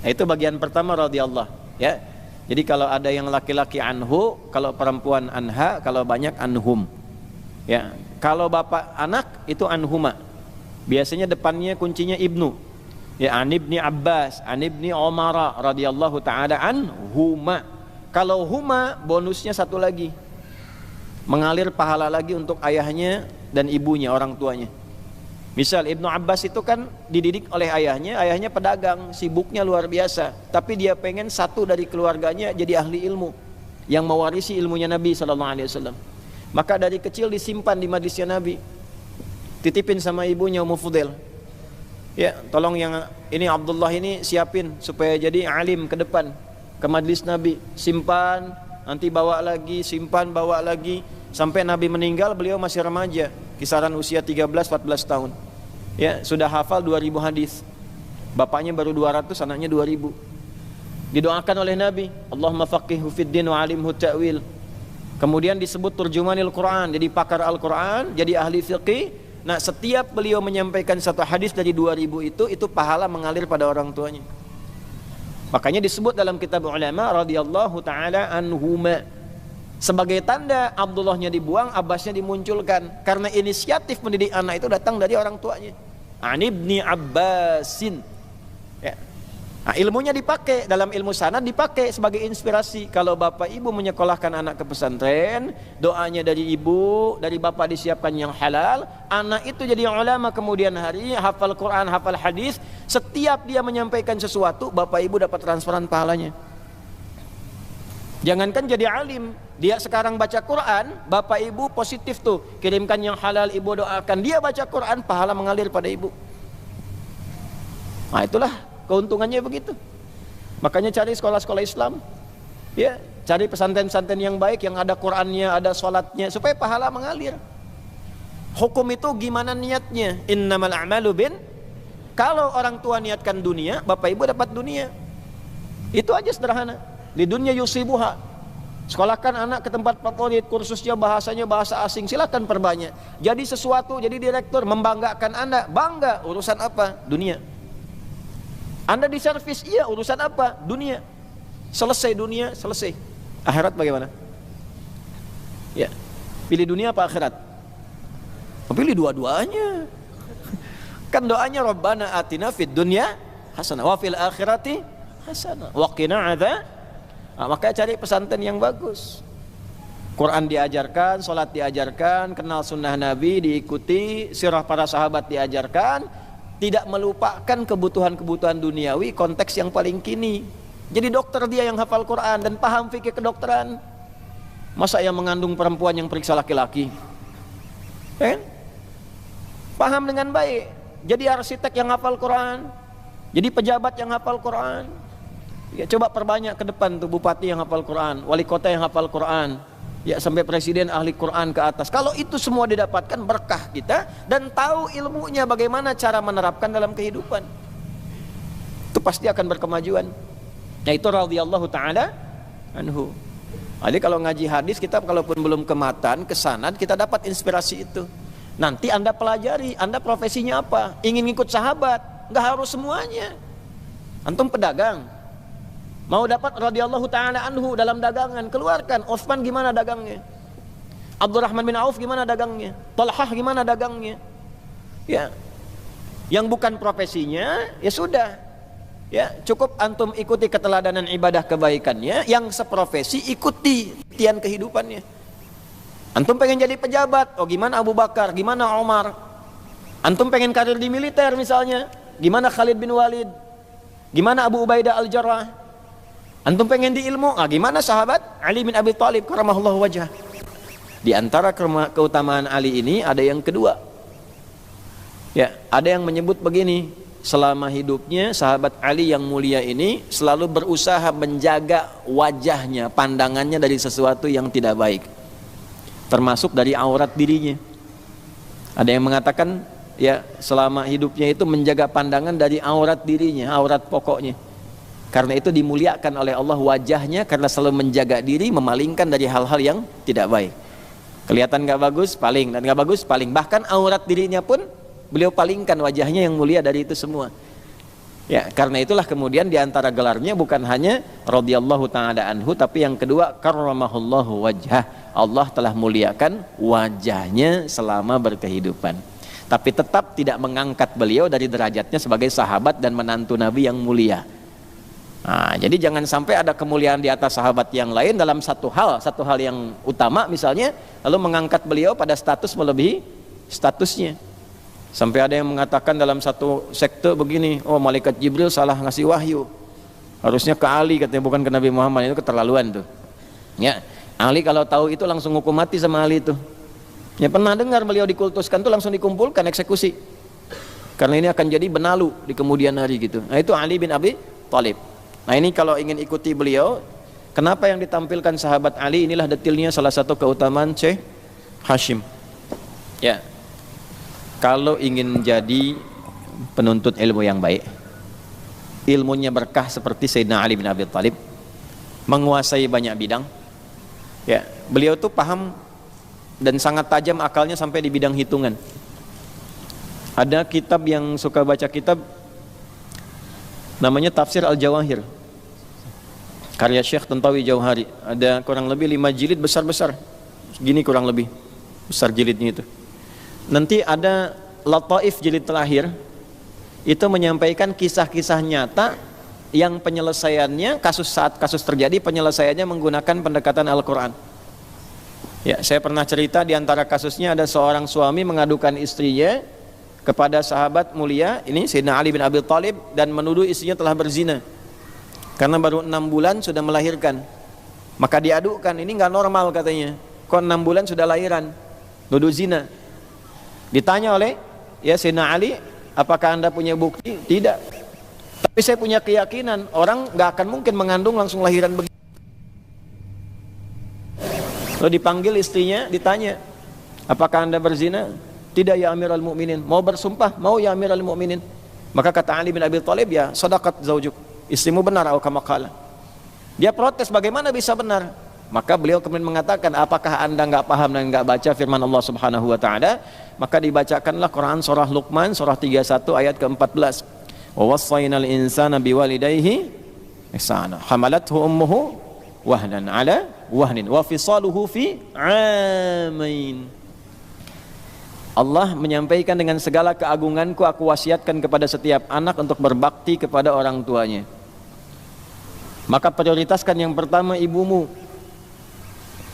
Nah, itu bagian pertama radhiyallahu, ya. Jadi kalau ada yang laki-laki anhu, kalau perempuan anha, kalau banyak anhum. Ya, kalau bapak anak itu anhuma. Biasanya depannya kuncinya ibnu. Ya, an ibni Abbas, an ibni Umar radhiyallahu taala anhuma. Kalau huma bonusnya satu lagi. Mengalir pahala lagi untuk ayahnya dan ibunya, orang tuanya. Misal Ibnu Abbas itu kan dididik oleh ayahnya pedagang, sibuknya luar biasa, tapi dia pengen satu dari keluarganya jadi ahli ilmu yang mewarisi ilmunya Nabi SAW. Maka dari kecil disimpan di majlisnya Nabi, titipin sama ibunya Ummu Fudail. Ya, tolong yang ini Abdullah ini siapin supaya jadi alim ke depan, ke majlis Nabi. Simpan, nanti bawa lagi, simpan, bawa lagi, sampai Nabi meninggal beliau masih remaja, kisaran usia 13-14 tahun. Ya, sudah hafal 2000 hadis. Bapaknya baru 200, anaknya 2000. Didoakan oleh Nabi, Allahumma faqihhu fid din wa alimhu ta'wil. Kemudian disebut turjumanil Quran, jadi pakar Al-Quran, jadi ahli fiqih. Nah, setiap beliau menyampaikan satu hadis dari 2000 itu pahala mengalir pada orang tuanya. Makanya disebut dalam kitab ulama radhiyallahu taala anhuma. Sebagai tanda Abdullahnya dibuang, Abbasnya dimunculkan. Karena inisiatif mendidik anak itu datang dari orang tuanya. An ibni Abbasin. Ya. Nah, ilmunya dipakai dalam ilmu sanad, dipakai sebagai inspirasi. Kalau bapak ibu menyekolahkan anak ke pesantren, doanya dari ibu, dari bapak disiapkan yang halal, anak itu jadi ulama kemudian hari, hafal Quran, hafal hadis. Setiap dia menyampaikan sesuatu, bapak ibu dapat transferan pahalanya. Jangankan jadi alim, dia sekarang baca Quran, bapak ibu positif tuh, kirimkan yang halal, ibu doakan, dia baca Quran, pahala mengalir pada ibu. Nah, itulah keuntungannya begitu. Makanya cari sekolah-sekolah Islam, ya, cari pesantren-pesantren yang baik, yang ada Qurannya, ada sholatnya, supaya pahala mengalir. Hukum itu gimana niatnya? Innamal a'malu bin. Kalau orang tua niatkan dunia, bapak ibu dapat dunia. Itu aja sederhana. Di dunia yusibuha. Sekolahkan anak ke tempat favorit, kursusnya bahasanya bahasa asing, silakan perbanyak. Jadi sesuatu, jadi direktur, membanggakan Anda, bangga. Urusan apa? Dunia. Anda di servis, iya, urusan apa? Dunia. Selesai dunia, selesai. Akhirat bagaimana? Ya, pilih dunia apa akhirat? Pilih dua-duanya. Kan doanya Rabbana atina fid dunya hasanah wa fil akhirati hasanah wa qina adzab. Makanya cari pesantren yang bagus. Quran diajarkan, salat diajarkan, kenal sunnah Nabi diikuti, sirah para sahabat diajarkan, tidak melupakan kebutuhan-kebutuhan duniawi, konteks yang paling kini. Jadi dokter dia yang hafal Quran dan paham fikih kedokteran. Masa yang mengandung perempuan yang periksa laki-laki? Paham dengan baik. Jadi arsitek yang hafal Quran, jadi pejabat yang hafal Quran. Ya, coba perbanyak ke depan tuh bupati yang hafal Quran, wali kota yang hafal Quran, ya sampai presiden ahli Quran ke atas. Kalau itu semua didapatkan, berkah kita dan tahu ilmunya bagaimana cara menerapkan dalam kehidupan, itu pasti akan berkemajuan. Nah, itu radhiyallahu taala anhu. Jadi kalau ngaji hadis kita kalaupun belum ke matan, ke sanad, kita dapat inspirasi itu. Nanti Anda pelajari, Anda profesinya apa? Ingin ikut sahabat, nggak harus semuanya. Antum pedagang, mau dapat radhiyallahu taala anhu dalam dagangan, keluarkan. Utsman gimana dagangnya? Abdurrahman bin Auf gimana dagangnya? Talhah gimana dagangnya? Ya. Yang bukan profesinya, ya sudah. Ya, cukup antum ikuti keteladanan ibadah kebaikannya, yang seprofesi ikuti tian kehidupannya. Antum pengen jadi pejabat, oh gimana Abu Bakar, gimana Umar? Antum pengen karir di militer misalnya, gimana Khalid bin Walid? Gimana Abu Ubaidah al-Jarrah? Antum pengen di ilmu, gimana sahabat Ali bin Abi Thalib karamahullahu wajhah. Di antara keutamaan Ali ini ada yang kedua. Ya, ada yang menyebut begini, selama hidupnya sahabat Ali yang mulia ini selalu berusaha menjaga wajahnya, pandangannya dari sesuatu yang tidak baik, termasuk dari aurat dirinya. Ada yang mengatakan ya selama hidupnya itu menjaga pandangan dari aurat dirinya, aurat pokoknya. Karena itu dimuliakan oleh Allah wajahnya, karena selalu menjaga diri, memalingkan dari hal-hal yang tidak baik. Kelihatan gak bagus, paling, dan gak bagus, paling. Bahkan aurat dirinya pun beliau palingkan, wajahnya yang mulia dari itu semua. Ya, karena itulah kemudian diantara gelarnya bukan hanya radhiyallahu ta'ala anhu, tapi yang kedua karramahullahu wajhah. Allah telah muliakan wajahnya selama berkehidupan. Tapi tetap tidak mengangkat beliau dari derajatnya sebagai sahabat dan menantu Nabi yang mulia. Nah, jadi jangan sampai ada kemuliaan di atas sahabat yang lain dalam satu hal yang utama misalnya, lalu mengangkat beliau pada status melebihi statusnya. Sampai ada yang mengatakan dalam satu sekte begini, oh malaikat Jibril salah ngasih wahyu, harusnya ke Ali katanya, bukan ke Nabi Muhammad. Itu keterlaluan tuh. Ya, Ali kalau tahu itu langsung hukum mati sama Ali itu. Ya, pernah dengar beliau dikultuskan tuh langsung dikumpulkan eksekusi, karena ini akan jadi benalu di kemudian hari gitu. Nah, itu Ali bin Abi Thalib. Nah, ini kalau ingin ikuti beliau, kenapa yang ditampilkan sahabat Ali, inilah detilnya salah satu keutamaan Syekh Hashim. Ya, kalau ingin jadi penuntut ilmu yang baik, ilmunya berkah seperti Sayyidina Ali bin Abi Thalib, menguasai banyak bidang. Ya, beliau tuh paham dan sangat tajam akalnya sampai di bidang hitungan. Ada kitab yang suka baca kitab namanya Tafsir Al-Jawahir, karya Syekh Tantawi Jauhari. Ada kurang lebih 5 jilid besar-besar, segini kurang lebih besar jilidnya itu. Nanti ada Lataif jilid terakhir, itu menyampaikan kisah-kisah nyata yang penyelesaiannya saat kasus terjadi, penyelesaiannya menggunakan pendekatan Al-Quran. Ya, saya pernah cerita di antara kasusnya ada seorang suami mengadukan istrinya kepada sahabat mulia ini Sayyidina Ali bin Abi Thalib dan menuduh istrinya telah berzina karena baru 6 bulan sudah melahirkan. Maka diadukan, ini nggak normal katanya, kok 6 bulan sudah lahiran, nuduh zina. Ditanya oleh Sayyidina Ali, apakah anda punya bukti? Tidak. Tapi saya punya keyakinan orang nggak akan mungkin mengandung langsung lahiran begitu. Lalu dipanggil istrinya, ditanya, apakah anda berzina? Tidak ya Amirul Mukminin. Mau bersumpah? Mau ya Amirul Mukminin. Maka kata Ali bin Abi Thalib, ya sadaqat zaujuk, istrimu benar atau kama qala. Dia protes, bagaimana bisa benar? Maka beliau kemudian mengatakan, apakah anda nggak paham dan nggak baca firman Allah Subhanahu wa taala? Maka dibacakanlah Quran surah Luqman surah 31 ayat ke-14. Wa wassaynal insana biwalidayhi ihsana hamalathu ummuhu wahnan ala wahnin wa fisaluhu fi amain. Allah menyampaikan, dengan segala keagunganku aku wasiatkan kepada setiap anak untuk berbakti kepada orang tuanya. Maka prioritaskan yang pertama ibumu,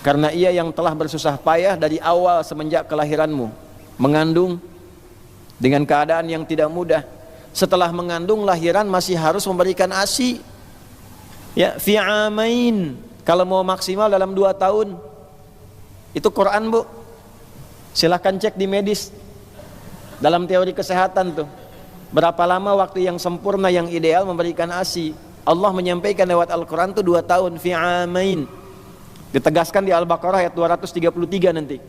karena ia yang telah bersusah payah dari awal semenjak kelahiranmu, mengandung dengan keadaan yang tidak mudah. Setelah mengandung, lahiran masih harus memberikan ASI. Ya, fi amain. Kalau mau maksimal dalam 2 tahun. Itu Quran, Bu. Silahkan cek di medis, dalam teori kesehatan tuh, berapa lama waktu yang sempurna yang ideal memberikan ASI. Allah menyampaikan lewat Al-Quran tuh 2 tahun, fi amain. Ditegaskan di Al-Baqarah ayat 233 nanti.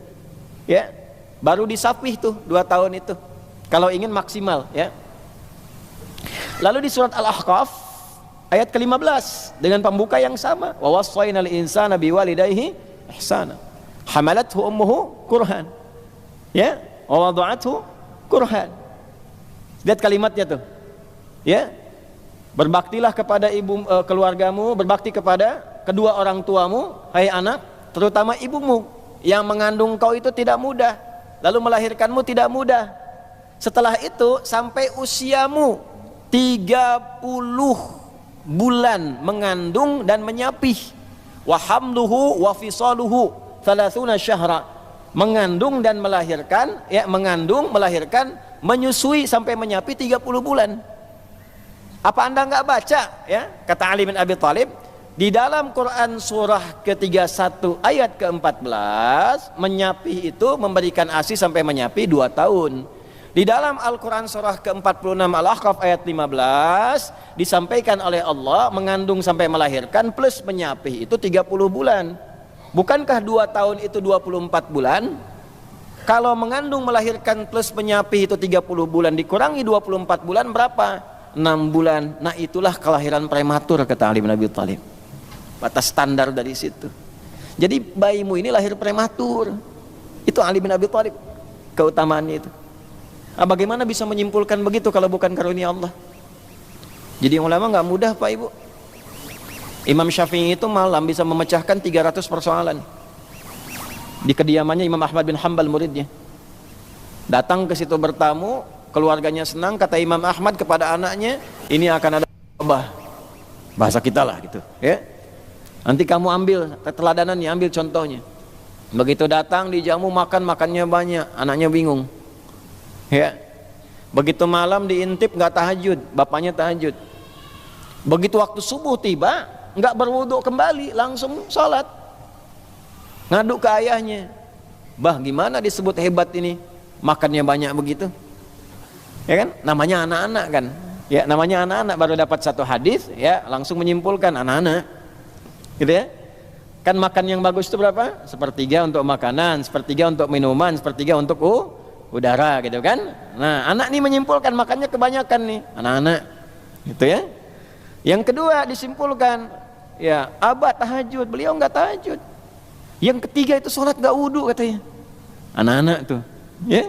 Ya, baru disapih tuh 2 tahun itu, kalau ingin maksimal, ya. Lalu di surat Al-Ahqaf ayat ke-15 dengan pembuka yang sama, wa wassaynal insana biwalidayhi ihsana hamalathu ummuhu kurhan, ya, wa wada'athu kurhan. Lihat kalimatnya tuh, ya, berbaktilah kepada keluargamu, berbakti kepada kedua orang tuamu, hai anak, terutama ibumu yang mengandung kau itu tidak mudah, lalu melahirkanmu tidak mudah. Setelah itu sampai usiamu 30 bulan mengandung dan menyapih, wa hamluhu wa fisaluhu 30 syahra, mengandung dan melahirkan, ya, mengandung, melahirkan, menyusui sampai menyapi 30 bulan. Apa anda nggak baca, ya? Kata Ali bin Abi Thalib, di dalam Quran surah ke-31 ayat ke-14, menyapih itu memberikan ASI sampai menyapi 2 tahun. Di dalam Al-Quran surah ke-46 Al-Ahqaf ayat 15 disampaikan oleh Allah, mengandung sampai melahirkan plus menyapih itu 30 bulan. Bukankah 2 tahun itu 24 bulan? Kalau mengandung melahirkan plus menyapih itu 30 bulan, dikurangi 24 bulan berapa? 6 bulan. Nah, itulah kelahiran prematur, kata Ali bin Abi Thalib. Batas standar dari situ. Jadi bayimu ini lahir prematur. Itu Ali bin Abi Thalib keutamaannya itu. Nah, bagaimana bisa menyimpulkan begitu kalau bukan karunia Allah? Jadi ulama nggak mudah, Pak Ibu. Imam Syafi'i itu malam bisa memecahkan 300 persoalan di kediamannya Imam Ahmad bin Hanbal, muridnya. Datang ke situ bertamu, keluarganya senang, kata Imam Ahmad kepada anaknya, ini akan ada wabah, bahasa kita lah gitu, ya. Nanti kamu ambil keteladanannya, ambil contohnya. Begitu datang dijamu makan, makannya banyak, anaknya bingung. Ya, begitu malam diintip nggak tahajud, bapaknya tahajud. Begitu waktu subuh tiba, nggak berwudu kembali, langsung sholat. Ngadu ke ayahnya, bah gimana disebut hebat ini, makannya banyak begitu. Ya kan, namanya anak-anak kan. Ya, namanya anak-anak, baru dapat 1 hadis, ya langsung menyimpulkan anak-anak. Gitu ya. Kan makan yang bagus itu berapa? 1/3 untuk makanan, 1/3 untuk minuman, 1/3 untuk udara, gitu kan. Nah, anak nih menyimpulkan makannya kebanyakan nih, anak-anak gitu ya. Yang kedua disimpulkan, ya abah tahajud, beliau nggak tahajud. Yang ketiga itu sholat nggak wudu katanya. Anak-anak tuh, ya.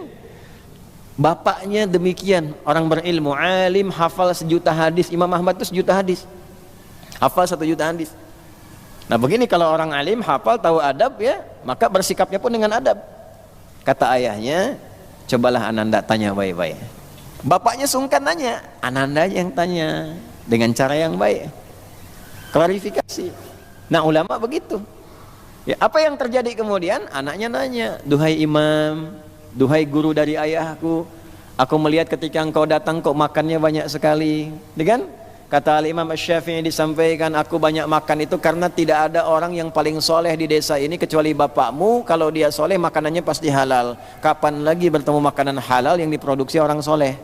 Bapaknya demikian, orang berilmu, alim, hafal 1.000.000 hadis. Imam Ahmad itu 1.000.000 hadis, hafal 1.000.000 hadis. Nah begini, kalau orang alim, hafal, tahu adab, ya, maka bersikapnya pun dengan adab. Kata ayahnya, cobalah Ananda tanya baik-baik. Bapaknya sungkan nanya, Ananda yang tanya dengan cara yang baik, klarifikasi. Nah ulama begitu, ya. Apa yang terjadi kemudian? Anaknya nanya, duhai imam, duhai guru dari ayahku, aku melihat ketika engkau datang kok makannya banyak sekali, kan? Kata Al-Imam Asy-Syafi'i disampaikan, aku banyak makan itu karena tidak ada orang yang paling soleh di desa ini kecuali bapakmu. Kalau dia soleh makanannya pasti halal. Kapan lagi bertemu makanan halal yang diproduksi orang soleh?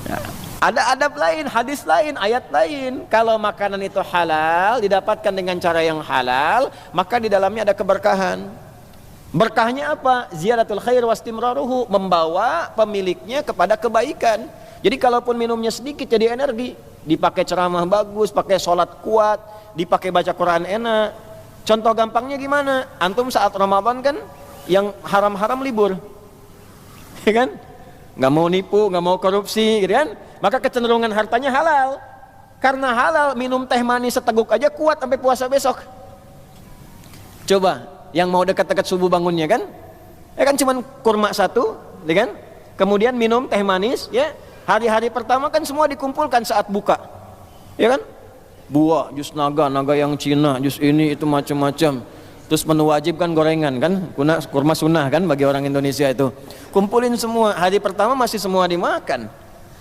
Ya. Ada adab lain, hadis lain, ayat lain. Kalau makanan itu halal, didapatkan dengan cara yang halal, maka di dalamnya ada keberkahan. Berkahnya apa? Ziyadatul khair wastimraruhu, membawa pemiliknya kepada kebaikan. Jadi kalaupun minumnya sedikit jadi energi, dipakai ceramah bagus, pakai sholat kuat, dipakai baca Quran enak. Contoh gampangnya gimana? Antum saat Ramadan kan yang haram-haram libur, ya kan? Nggak mau nipu, nggak mau korupsi, gitu kan? Maka kecenderungan hartanya halal. Karena halal, minum teh manis seteguk aja kuat sampai puasa besok. Coba yang mau dekat-dekat subuh bangunnya kan? Ya kan cuman kurma 1, ya kan? Kemudian minum teh manis, ya. Hari-hari pertama kan semua dikumpulkan saat buka, ya kan? Buah, jus naga, naga yang Cina, jus ini itu macam-macam. Terus menu wajib kan gorengan kan, kurma sunnah kan bagi orang Indonesia itu. Kumpulin semua, hari pertama masih semua dimakan.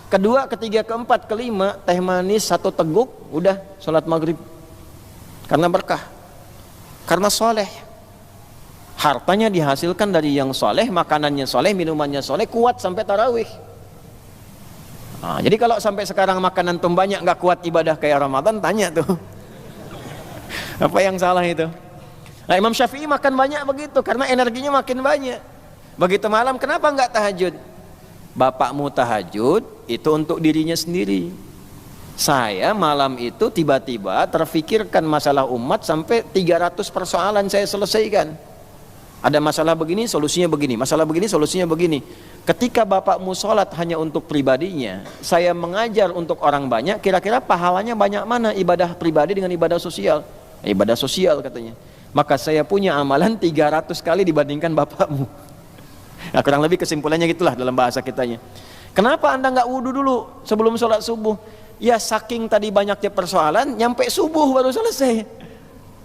Kedua, ketiga, keempat, kelima, teh manis 1 teguk, udah sholat maghrib. Karena berkah, karena soleh. Hartanya dihasilkan dari yang soleh, makanannya soleh, minumannya soleh, kuat sampai tarawih. Nah, jadi kalau sampai sekarang makanan tuh banyak nggak kuat ibadah kayak Ramadan, tanya tuh apa yang salah itu. Nah Imam Syafi'i makan banyak begitu karena energinya makin banyak. Begitu malam kenapa nggak tahajud? Bapakmu tahajud itu untuk dirinya sendiri. Saya malam itu tiba-tiba terfikirkan masalah umat sampai 300 persoalan saya selesaikan. Ada masalah begini, solusinya begini. Masalah begini, solusinya begini. Ketika bapakmu sholat hanya untuk pribadinya, saya mengajar untuk orang banyak, kira-kira pahalanya banyak mana ibadah pribadi dengan ibadah sosial? Ibadah sosial katanya. Maka saya punya amalan 300 kali dibandingkan bapakmu. Nah kurang lebih kesimpulannya gitulah dalam bahasa kitanya. Kenapa anda nggak wudu dulu sebelum sholat subuh? Ya saking tadi banyaknya persoalan, nyampe subuh baru selesai.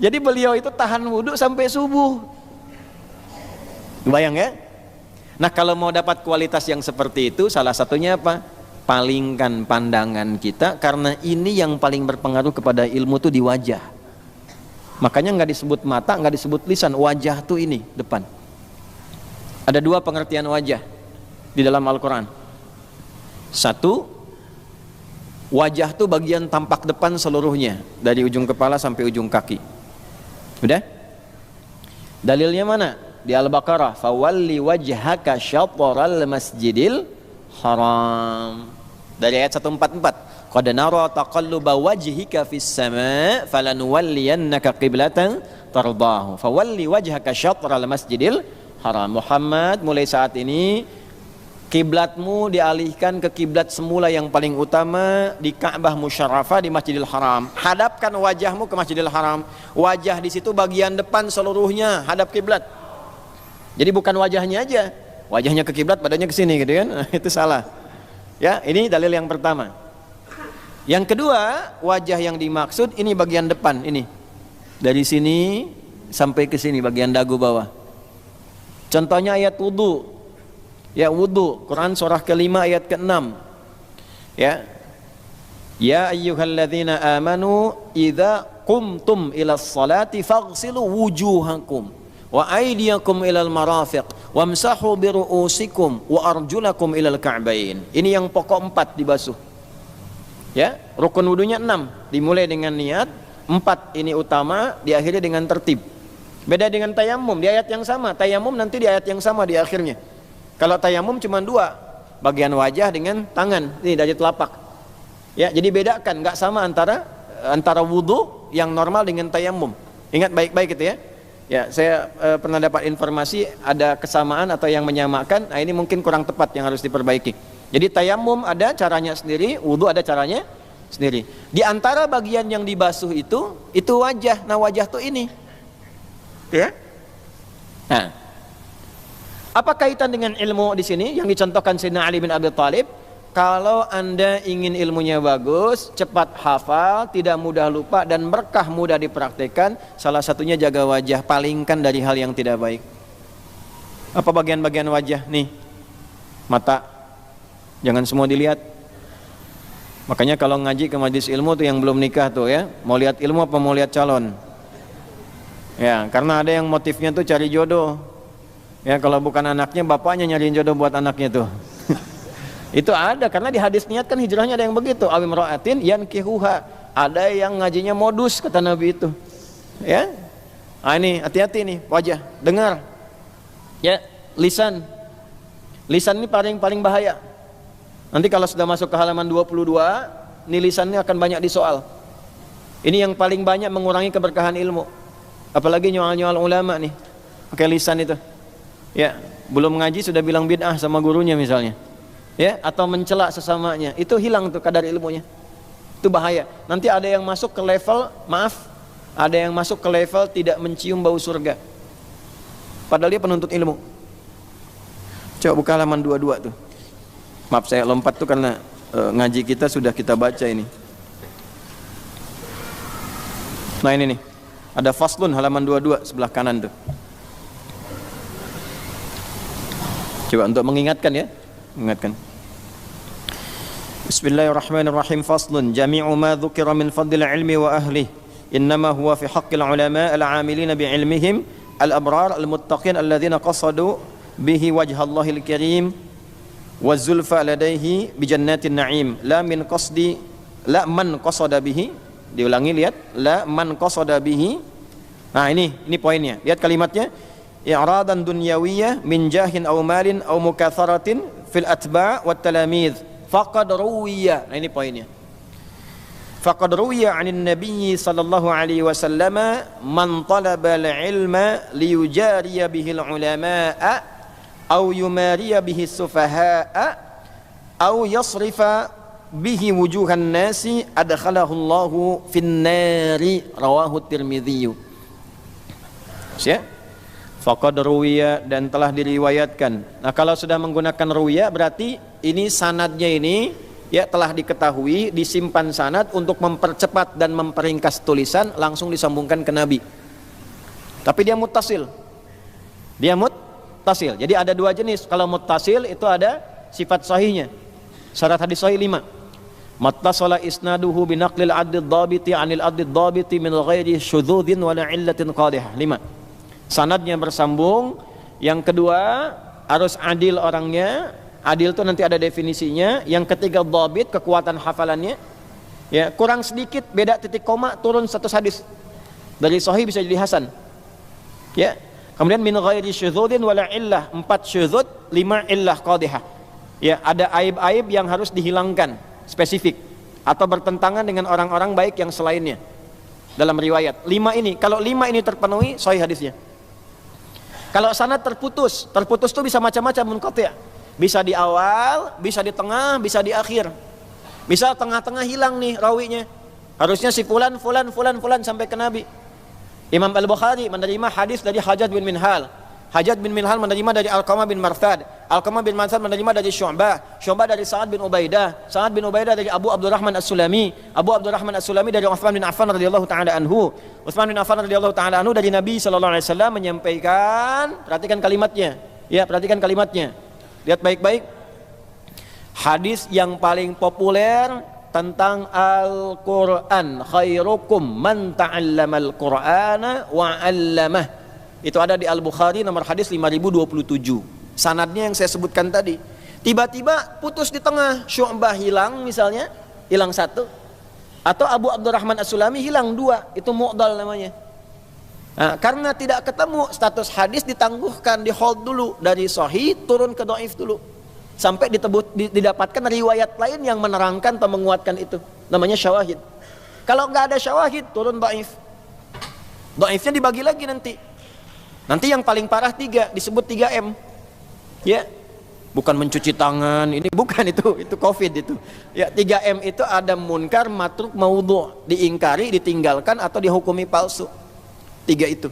Jadi beliau itu tahan wudu sampai subuh. Bayang ya? Nah kalau mau dapat kualitas yang seperti itu, salah satunya apa? Palingkan pandangan kita, karena ini yang paling berpengaruh kepada ilmu tuh di wajah. Makanya nggak disebut mata, nggak disebut lisan, wajah tuh ini depan. Ada 2 pengertian wajah di dalam Al-Quran. 1, wajah tuh bagian tampak depan seluruhnya, dari ujung kepala sampai ujung kaki. Udah? Dalilnya mana? Di Al-Baqarah, fawalli wajhaka syatral masjidil haram. Dari ayat 144, qad nara taqalluba wajhika fis sama' falanuwalliyannaka qiblatan tardahu fawalli wajhaka syatral masjidil haram. Muhammad, mulai saat ini kiblatmu dialihkan ke kiblat semula yang paling utama di Ka'bah Musyarrafah di Masjidil Haram. Hadapkan wajahmu ke Masjidil Haram. Wajah di situ bagian depan seluruhnya hadap kiblat. Jadi bukan wajahnya aja, wajahnya ke kiblat, badannya ke sini gitu kan. Itu salah. Ya, ini dalil yang pertama. Yang kedua, wajah yang dimaksud ini bagian depan ini. Dari sini sampai ke sini bagian dagu bawah. Contohnya ayat wudu. Ya wudu, Quran surah ke-5 ayat ke-6. Ya. Ya ayyuhalladzina amanu idza qumtum ilas salati faghsilu wujuhakum wa aydiyakum ilal marafiq wamsahu biru'usikum wa arjulakum ilal ka'bain. Ini yang pokok 4 dibasuh. Ya, rukun wudunya 6, dimulai dengan niat, 4 ini utama, diakhiri dengan tertib. Beda dengan tayamum, di ayat yang sama. Tayamum nanti di ayat yang sama di akhirnya. Kalau tayamum cuma 2, bagian wajah dengan tangan, ini dari telapak. Ya, jadi bedakan, nggak sama antara wudu yang normal dengan tayamum. Ingat baik-baik itu ya. Ya, saya pernah dapat informasi ada kesamaan atau yang menyamakan. Nah, ini mungkin kurang tepat yang harus diperbaiki. Jadi tayamum ada caranya sendiri, wudu ada caranya sendiri. Di antara bagian yang dibasuh itu wajah. Nah, wajah tuh ini. Ya. Nah, apa kaitan dengan ilmu di sini yang dicontohkan Sayyidina Ali bin Abi Thalib? Kalau Anda ingin ilmunya bagus, cepat hafal, tidak mudah lupa, dan berkah mudah dipraktekkan, salah satunya jaga wajah, palingkan dari hal yang tidak baik. Apa bagian-bagian wajah? Nih, mata, jangan semua dilihat. Makanya kalau ngaji ke majelis ilmu tuh yang belum nikah tuh ya, mau lihat ilmu apa mau lihat calon? Ya, karena ada yang motifnya tuh cari jodoh. Ya, kalau bukan anaknya, bapaknya nyariin jodoh buat anaknya tuh. Itu ada, karena di hadis niat kan hijrahnya ada yang begitu. Awim ra'atin yankihuha. Ada yang ngajinya modus kata Nabi itu. Ya. Ah, ini hati-hati nih, wajah, dengar. Ya, lisan. Lisan ini paling bahaya. Nanti kalau sudah masuk ke halaman 22, nih lisannya akan banyak disoal. Ini yang paling banyak mengurangi keberkahan ilmu. Apalagi nyoal-nyoal ulama nih. Pakai lisan itu. Ya, belum ngaji sudah bilang bid'ah sama gurunya misalnya. Ya, atau mencela sesamanya, itu hilang tuh kadar ilmunya. Itu bahaya. Nanti ada yang masuk ke level, ada yang masuk ke level tidak mencium bau surga. Padahal dia penuntut ilmu. Coba buka halaman 22 tuh. Maaf saya lompat tuh karena ngaji kita sudah kita baca ini. Nah ini nih, ada faslun halaman 22 sebelah kanan tuh. Coba untuk mengingatkan ya. Ingatkan. Bismillahirrahmanirrahim. Faslun jami'u ma dzukira min fadlil ilmi wa ahlihi innama huwa fi haqqil ulama al-'amilina bi ilmihim al-abrar al-muttaqin alladhina qasadu bihi wajhallahil karim wa zulfa ladaihi bi jannatin na'im la man qasada bihi. Diulangi, lihat, la man qasada bihi. Nah ini poinnya. Lihat kalimatnya. I'radan dunyawiyyah min jahin aw malin aw mukatharatin fil atba' wat talamidz faqad ruwiya. Nah ini poinnya. Faqad ruwiya 'anil nabiy sallallahu alaihi wasallam man talaba al-ilma liyujariya bihi al-ulama'a aw yumariya bihi as-sufaha'a aw yasrifa bihi wujuhan nasi adkhalahu Allahu fin nari. Rawahu Tirmidzi. Ya. Faqad ruwiya, dan telah diriwayatkan. Nah kalau sudah menggunakan ruwiya berarti ini sanadnya ini ya telah diketahui, disimpan sanad untuk mempercepat dan memperingkas tulisan, langsung disambungkan ke Nabi. Tapi dia muttasil. Jadi ada dua jenis. Kalau muttasil itu ada sifat sahihnya. Syarat hadis sahih 5. Mattasala isnaduhu binaqlil adid dhabiti anil adid dhabiti min ghairi syudzudin wala illatin qadihah. 5. Sanadnya bersambung. Yang kedua harus adil orangnya. Adil itu nanti ada definisinya. Yang ketiga dhabit, kekuatan hafalannya. Ya, kurang sedikit beda titik koma turun status hadis. Dari sahih bisa jadi hasan. Ya. Kemudian min ghairi syudzudin wala illah, 4 syudzud, 5 illah qadihah. Ya, ada aib-aib yang harus dihilangkan, spesifik atau bertentangan dengan orang-orang baik yang selainnya. Dalam riwayat 5 ini, kalau 5 ini terpenuhi sahih hadisnya. Kalau sanad terputus tuh bisa macam-macam munqati'. Bisa di awal, bisa di tengah, bisa di akhir. Bisa tengah-tengah hilang nih rawinya. Harusnya si fulan sampai ke Nabi. Imam Al-Bukhari menerima hadis dari Hajjaj bin Minhal. Hajjaj bin Minhal menerima dari Alqamah bin Marthad. Alqamah bin Marthad menerima dari Syu'bah. Syu'bah dari Sa'ad bin Ubaidah. Sa'ad bin Ubaidah dari Abu Abdurrahman As-Sulami. Abu Abdurrahman As-Sulami dari Utsman bin Affan radhiyallahu taala anhu. Utsman bin Affan radhiyallahu taala anhu dari Nabi sallallahu alaihi wasallam menyampaikan, perhatikan kalimatnya. Ya, perhatikan kalimatnya. Lihat baik-baik. Hadis yang paling populer tentang Al-Qur'an, khairukum man ta'allamal Qur'ana wa 'allamah. Itu ada di Al-Bukhari nomor hadis 5027. Sanadnya yang saya sebutkan tadi. Tiba-tiba putus di tengah, Syu'bah hilang misalnya, hilang 1. Atau Abu Abdurrahman As-Sulami hilang 2, itu mu'dal namanya. Nah, karena tidak ketemu, status hadis ditangguhkan, di hold dulu, dari sahih turun ke dhaif dulu. sampai didapatkan riwayat lain yang menerangkan atau menguatkan itu. Namanya syawahid. Kalau nggak ada syawahid, turun dhaif. Dhaifnya dibagi lagi nanti. Nanti yang paling parah 3, disebut 3M. Ya. Bukan mencuci tangan, ini bukan itu Covid itu. Ya, 3M itu ada munkar, matruk, maudhu', diingkari, ditinggalkan atau dihukumi palsu. 3 itu.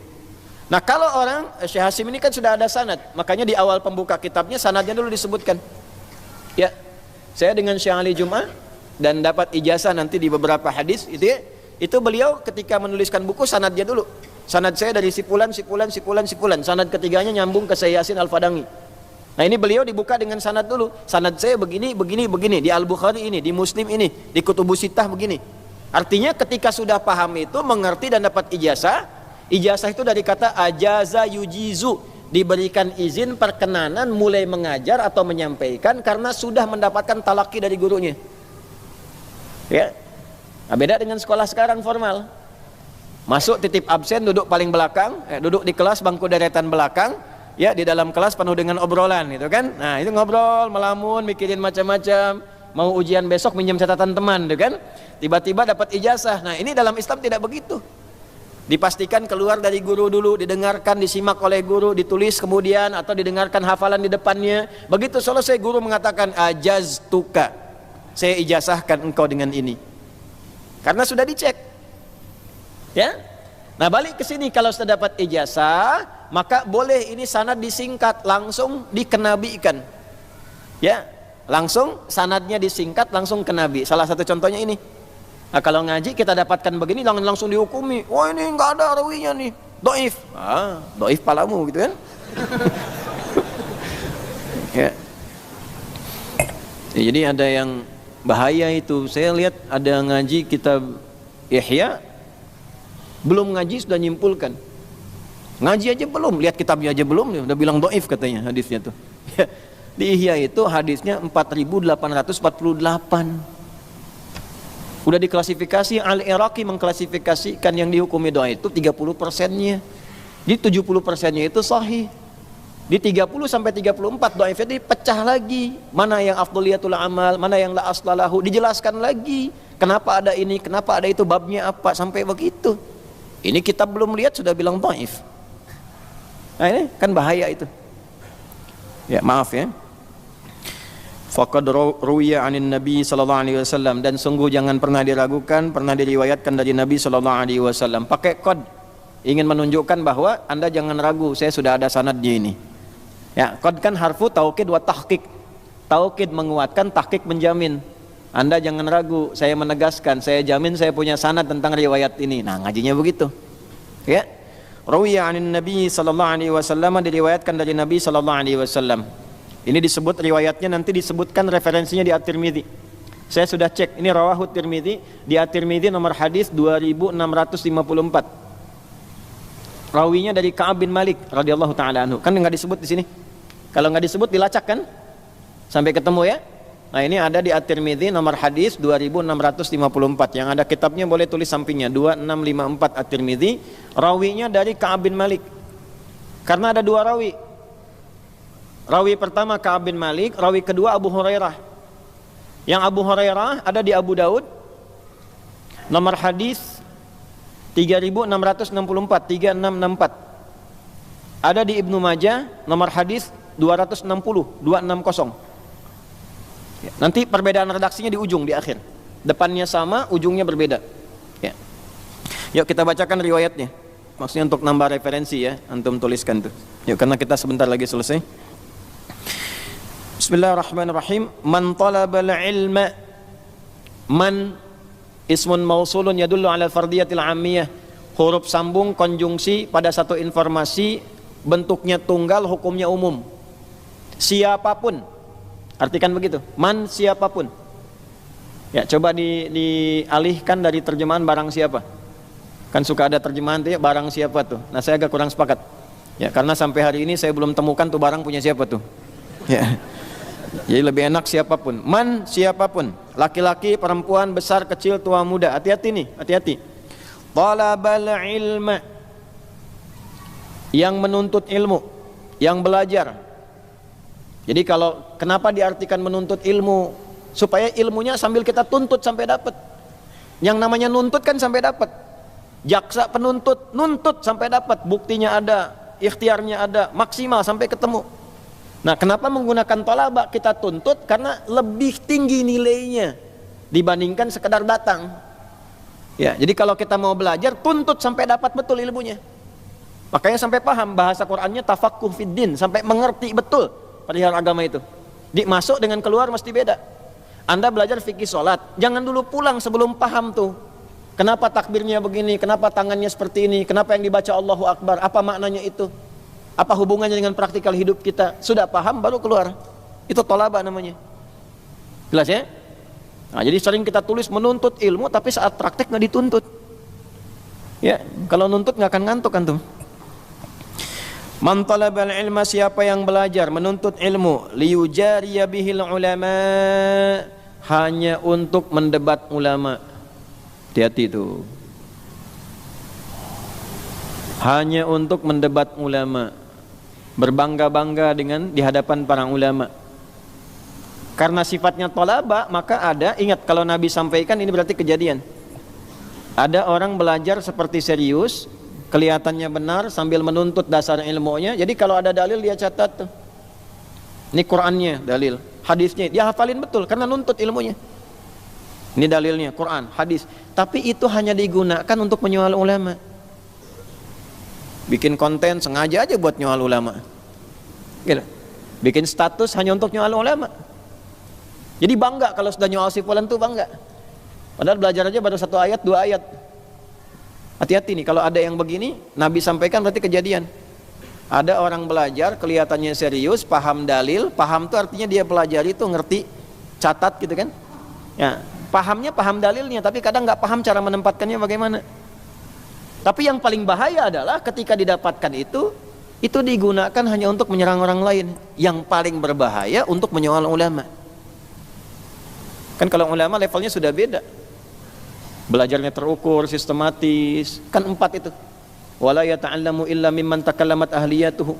Nah, kalau orang Syekh Hasim ini kan sudah ada sanad, makanya di awal pembuka kitabnya sanadnya dulu disebutkan. Ya. Saya dengan Syekh Ali Jum'ah dan dapat ijazah nanti di beberapa hadis itu ya, itu beliau ketika menuliskan buku sanadnya dulu. Sanad saya dari sipulan. Sanad ketiganya nyambung ke Syekh Yasin Al-Fadangi. Nah, ini beliau dibuka dengan sanad dulu. Sanad saya begini. Di Al-Bukhari ini, di Muslim ini, di Kutubus Sittah begini. Artinya ketika sudah paham itu, mengerti dan dapat ijazah. Ijazah itu dari kata ajaza yujizu, diberikan izin perkenanan mulai mengajar atau menyampaikan karena sudah mendapatkan talaki dari gurunya. Ya. Nah, beda dengan sekolah sekarang formal. Masuk titip absen, duduk paling belakang, duduk di kelas bangku deretan belakang. Ya, di dalam kelas penuh dengan obrolan gitu kan. Nah, itu ngobrol, melamun, mikirin macam-macam, mau ujian besok minjem catatan teman gitu kan. Tiba-tiba dapat ijazah. Nah, ini dalam Islam tidak begitu. Dipastikan keluar dari guru dulu, didengarkan, disimak oleh guru, ditulis kemudian atau didengarkan hafalan di depannya. Begitu selesai guru mengatakan ajaztuka. Saya ijazahkan engkau dengan ini. Karena sudah dicek. Ya. Nah, balik ke sini, kalau sudah dapat ijazah, maka boleh ini sanad disingkat, langsung dikenabikan. Ya, langsung sanadnya disingkat, langsung ke Nabi. Salah satu contohnya ini. Nah, kalau ngaji kita dapatkan begini, jangan langsung dihukumi. Wah, ini enggak ada rawinya nih, dhaif. Dhaif palamu gitu kan. Ya. Ya, jadi ada yang bahaya itu. Saya lihat ada ngaji kitab Ihya, belum ngaji sudah nyimpulkan. Ngaji aja belum, lihat kitabnya aja belum, udah bilang dhaif katanya hadisnya tuh. Di Ihya itu hadisnya 4848. Udah diklasifikasi, Al-Iraqi mengklasifikasikan yang dihukumi dhaif itu 30%-nya. Di 70%-nya itu sahih. Di 30 sampai 34 dhaifnya dipecah lagi. Mana yang afdhaliyatul amal, mana yang la aslalahu, dijelaskan lagi. Kenapa ada ini, kenapa ada itu, babnya apa, sampai begitu. Ini kita belum lihat sudah bilang dhaif. Nah, ini kan bahaya itu. Ya, maaf ya. Faqad ruwiya 'anin Nabi sallallahu alaihi wasallam, dan sungguh jangan pernah diragukan, pernah diriwayatkan dari Nabi sallallahu alaihi wasallam. Pakai kod, ingin menunjukkan bahwa Anda jangan ragu, saya sudah ada sanadnya ini. Ya, kod kan harfu taukid wa tahqiq. Taukid menguatkan, tahqiq menjamin. Anda jangan ragu, saya menegaskan, saya jamin saya punya sanad tentang riwayat ini. Nah, ngajinya begitu. Ya. Rawiya 'anin Nabi sallallahu alaihi wasallam, diriwayatkan dari Nabi sallallahu alaihi wasallam. Ini disebut riwayatnya, nanti disebutkan referensinya di At-Tirmidzi. Saya sudah cek, ini rawahu Tirmidzi, di At-Tirmidzi nomor hadis 2654. Rawinya dari Ka'ab bin Malik radhiyallahu taala anhu. Kan enggak disebut di sini. Kalau enggak disebut dilacak kan? Sampai ketemu ya. Nah, ini ada di At-Tirmidzi nomor hadis 2654. Yang ada kitabnya boleh tulis sampingnya 2654 At-Tirmidzi. Rawinya dari Ka'ab bin Malik. Karena ada 2 rawi. Rawi pertama Ka'ab bin Malik, rawi kedua Abu Hurairah. Yang Abu Hurairah ada di Abu Daud nomor hadis 3664, 3664. Ada di Ibnu Majah nomor hadis 260, 260. Ya, nanti perbedaan redaksinya di ujung, di akhir. Depannya sama, ujungnya berbeda. Ya. Yuk kita bacakan riwayatnya. Maksudnya untuk nambah referensi ya, antum tuliskan tuh. Yuk, karena kita sebentar lagi selesai. Bismillahirrahmanirrahim. Man talabal ilma, man ismun mausulun yadullu ala fardiyatil ammiyah. Huruf sambung konjungsi pada satu informasi, bentuknya tunggal, hukumnya umum. Siapapun, artikan begitu. Man siapapun. Ya, coba dialihkan dari terjemahan barang siapa. Kan suka ada terjemahan tuh ya, barang siapa tuh. Nah, saya agak kurang sepakat. Ya, karena sampai hari ini saya belum temukan tuh barang punya siapa tuh. Ya. Jadi lebih enak siapapun. Man siapapun, laki-laki, perempuan, besar, kecil, tua, muda. Hati-hati nih, hati-hati. Talabal ilma, yang menuntut ilmu, yang belajar, Jadi kalau kenapa diartikan menuntut ilmu? Supaya ilmunya sambil kita tuntut sampai dapat. Yang namanya nuntut kan sampai dapat. Jaksa penuntut nuntut sampai dapat, buktinya ada, ikhtiarnya ada, maksimal sampai ketemu. Nah, kenapa menggunakan tolaba kita tuntut? Karena lebih tinggi nilainya dibandingkan sekedar datang. Ya, jadi kalau kita mau belajar, tuntut sampai dapat betul ilmunya. Makanya sampai paham, bahasa Qur'annya tafaqquh fid din, sampai mengerti betul perihal agama itu. Masuk dengan keluar mesti beda. Anda belajar fikih sholat, jangan dulu pulang sebelum paham tuh. Kenapa takbirnya begini, kenapa tangannya seperti ini, kenapa yang dibaca Allahu Akbar, apa maknanya itu, apa hubungannya dengan praktikal hidup kita. Sudah paham baru keluar. Itu tolaba namanya. Jelas ya? Nah, jadi sering kita tulis menuntut ilmu, tapi saat praktek nggak dituntut. Ya, kalau nuntut nggak akan ngantuk antum. Man talabal ilma, siapa yang belajar menuntut ilmu, liyujariya bihil ulama, hanya untuk mendebat ulama. Hati-hati itu. Hanya untuk mendebat ulama, berbangga-bangga dengan di hadapan para ulama. Karena sifatnya tolaba, maka ada, ingat kalau Nabi sampaikan ini berarti kejadian. Ada orang belajar seperti serius, kelihatannya benar sambil menuntut dasar ilmunya. Jadi kalau ada dalil dia catat tuh. Ini Qur'annya dalil, hadisnya dia hafalin betul karena nuntut ilmunya. Ini dalilnya Qur'an, hadis. Tapi itu hanya digunakan untuk menyoal ulama. Bikin konten sengaja aja buat nyoal ulama. Gitu. Bikin status hanya untuk nyoal ulama. Jadi bangga kalau sudah nyoal si fulan tuh bangga. Padahal belajar aja baru 1 ayat, 2 ayat. Hati-hati nih, kalau ada yang begini, Nabi sampaikan berarti kejadian. Ada orang belajar, kelihatannya serius, paham dalil, paham itu artinya dia pelajari itu ngerti, catat gitu kan. Ya, pahamnya paham dalilnya, tapi kadang nggak paham cara menempatkannya bagaimana. Tapi yang paling bahaya adalah ketika didapatkan itu digunakan hanya untuk menyerang orang lain. Yang paling berbahaya untuk menyoal ulama. Kan kalau ulama levelnya sudah beda. Belajarnya terukur, sistematis, kan 4 itu. Wala yata'allamu illa mimman takallamat ahliyatuhu.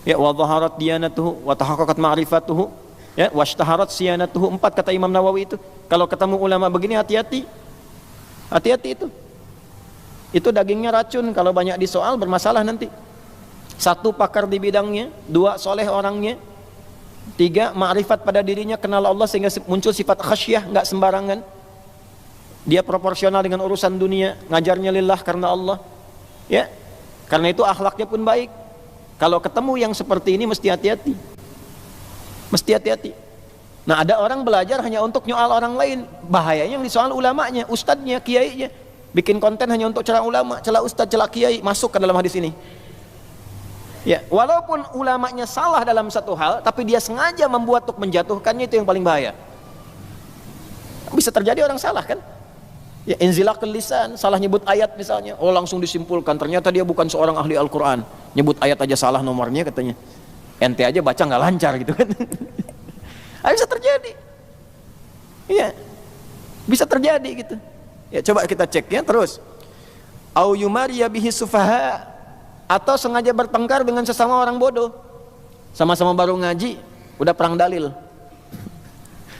Ya, wa dhaharat diyanatuhu wa tahaqqaqat ma'rifatuhu. Ya, washtaharat siyanatuhu. 4 kata Imam Nawawi itu. Kalau ketemu ulama begini hati-hati. Hati-hati itu. Itu dagingnya racun, kalau banyak disoal bermasalah nanti. 1 pakar di bidangnya, 2 soleh orangnya, 3 ma'rifat pada dirinya, kenal Allah sehingga muncul sifat khasyah, enggak sembarangan. Dia proporsional dengan urusan dunia, ngajarnya lillah karena Allah. Ya. Karena itu akhlaknya pun baik. Kalau ketemu yang seperti ini mesti hati-hati. Mesti hati-hati. Nah, ada orang belajar hanya untuk nyoal orang lain. Bahayanya yang disoal ulamanya, ustadznya, kiainya. Bikin konten hanya untuk celah ulama, celah ustadz, celah kiai, masuk ke dalam hadis ini. Ya, walaupun ulamanya salah dalam satu hal, tapi dia sengaja membuat untuk menjatuhkannya, itu yang paling bahaya. Bisa terjadi orang salah kan? Ya, inzilaqul lisan, salah nyebut ayat misalnya, oh langsung disimpulkan ternyata dia bukan seorang ahli Al-Quran, nyebut ayat aja salah nomornya katanya, ente aja baca nggak lancar gitu kan. Bisa terjadi. Iya, bisa terjadi gitu. Ya, coba kita cek ya terus. Au yumariya bihi sufaha, atau sengaja bertengkar dengan sesama orang bodoh. Sama-sama baru ngaji, udah perang dalil.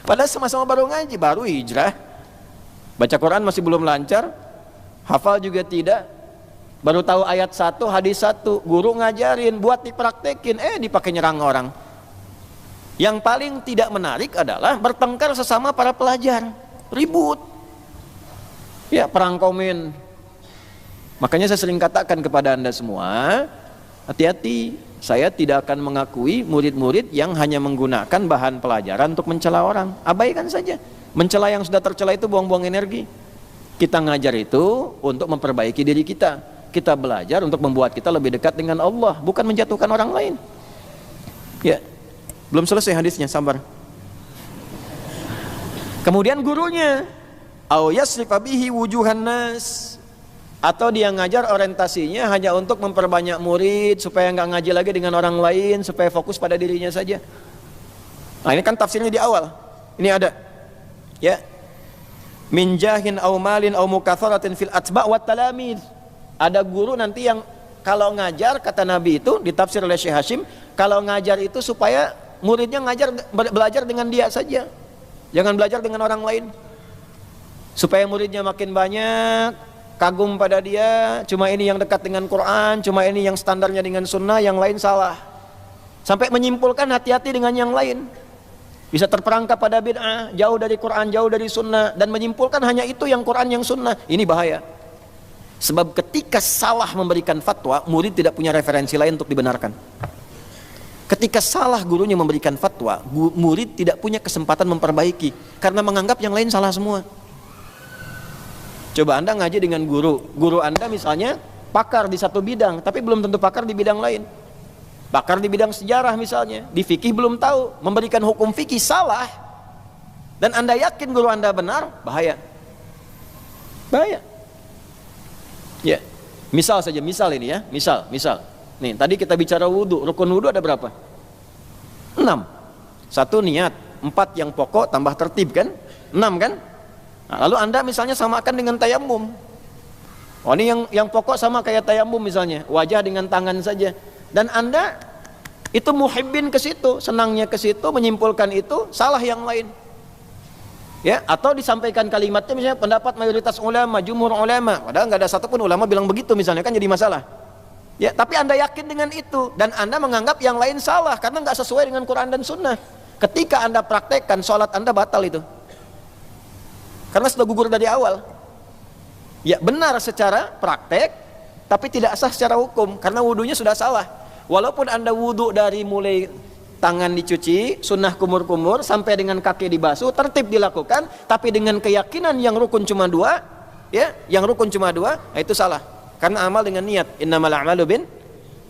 Padahal sama-sama baru ngaji, baru hijrah. Baca Quran masih belum lancar, hafal juga tidak, baru tahu ayat 1, hadis 1, guru ngajarin, buat dipraktekin, dipakai nyerang orang. Yang paling tidak menarik adalah bertengkar sesama para pelajar, ribut. Ya, perang komen. Makanya saya sering katakan kepada Anda semua, hati-hati, saya tidak akan mengakui murid-murid yang hanya menggunakan bahan pelajaran untuk mencela orang. Abaikan saja. Mencela yang sudah tercela itu buang-buang energi. Kita ngajar itu untuk memperbaiki diri kita. Kita belajar untuk membuat kita lebih dekat dengan Allah, bukan menjatuhkan orang lain. Ya, belum selesai hadisnya, sabar. Kemudian gurunya, au yasrifa bihi wujuhan nas, atau dia ngajar orientasinya hanya untuk memperbanyak murid supaya nggak ngaji lagi dengan orang lain, supaya fokus pada dirinya saja. Nah, ini kan tafsirnya di awal. Ini ada. Ya, min jahin au malin au mukatharatin fil atba' wat talamid. Ada guru nanti yang kalau ngajar, kata Nabi itu ditafsir oleh Syekh Hashim, kalau ngajar itu supaya muridnya belajar dengan dia saja. Jangan belajar dengan orang lain. Supaya muridnya makin banyak, kagum pada dia, cuma ini yang dekat dengan Quran, cuma ini yang standarnya dengan sunnah, yang lain salah. Sampai menyimpulkan hati-hati dengan yang lain. Bisa terperangkap pada bid'ah, jauh dari Quran, jauh dari sunnah, dan menyimpulkan hanya itu yang Quran, yang sunnah. Ini bahaya. Sebab ketika salah memberikan fatwa, murid tidak punya referensi lain untuk dibenarkan. Ketika salah gurunya memberikan fatwa, murid tidak punya kesempatan memperbaiki, karena menganggap yang lain salah semua. Coba Anda ngaji dengan guru Anda misalnya pakar di satu bidang, tapi belum tentu pakar di bidang lain. Pakar di bidang sejarah misalnya, di fikih belum tahu, memberikan hukum fikih salah, dan Anda yakin guru Anda benar, bahaya. Bahaya. Ya, misal ini ya, misal. Nih, tadi kita bicara wudu, rukun wudu ada berapa? 6. 1 niat, 4 yang pokok tambah tertib kan? 6 kan? Nah, lalu Anda misalnya samakan dengan tayamum. Oh, ini yang pokok sama kayak tayamum misalnya, wajah dengan tangan saja. Dan Anda itu muhibbin ke situ, senangnya ke situ, menyimpulkan itu, salah yang lain. Ya, atau disampaikan kalimatnya misalnya pendapat mayoritas ulama, jumhur ulama, padahal nggak ada satupun ulama bilang begitu misalnya, kan jadi masalah. Ya, tapi Anda yakin dengan itu dan Anda menganggap yang lain salah karena nggak sesuai dengan Quran dan Sunnah. Ketika Anda praktekkan, sholat Anda batal itu, karena sudah gugur dari awal. Ya, benar secara praktek, tapi tidak sah secara hukum karena wudunya sudah salah. Walaupun Anda wudu dari mulai tangan dicuci, sunnah kumur-kumur, sampai dengan kaki dibasuh, tertib dilakukan, tapi dengan keyakinan yang rukun cuma 2, ya, yang rukun cuma 2, itu salah. Karena amal dengan niat, innamal a'malu bin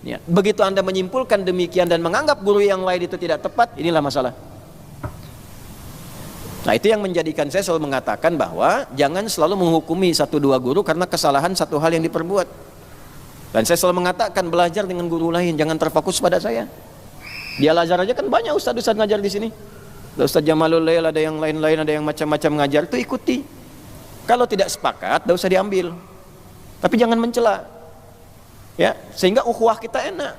niat. Begitu Anda menyimpulkan demikian dan menganggap guru yang lain itu tidak tepat, inilah masalah. Nah, itu yang menjadikan saya selalu mengatakan bahwa jangan selalu menghukumi 1-2 guru karena kesalahan satu hal yang diperbuat. Dan saya selalu mengatakan belajar dengan guru lain, jangan terfokus pada saya. Di Al-Azhar aja kan banyak ustaz-ustaz ngajar di sini. Ada Ustaz Jamalul Lail, ada yang lain-lain, ada yang macam-macam ngajar, itu ikuti. Kalau tidak sepakat, tidak usah diambil. Tapi jangan mencela. Ya, sehingga ukhuwah kita enak.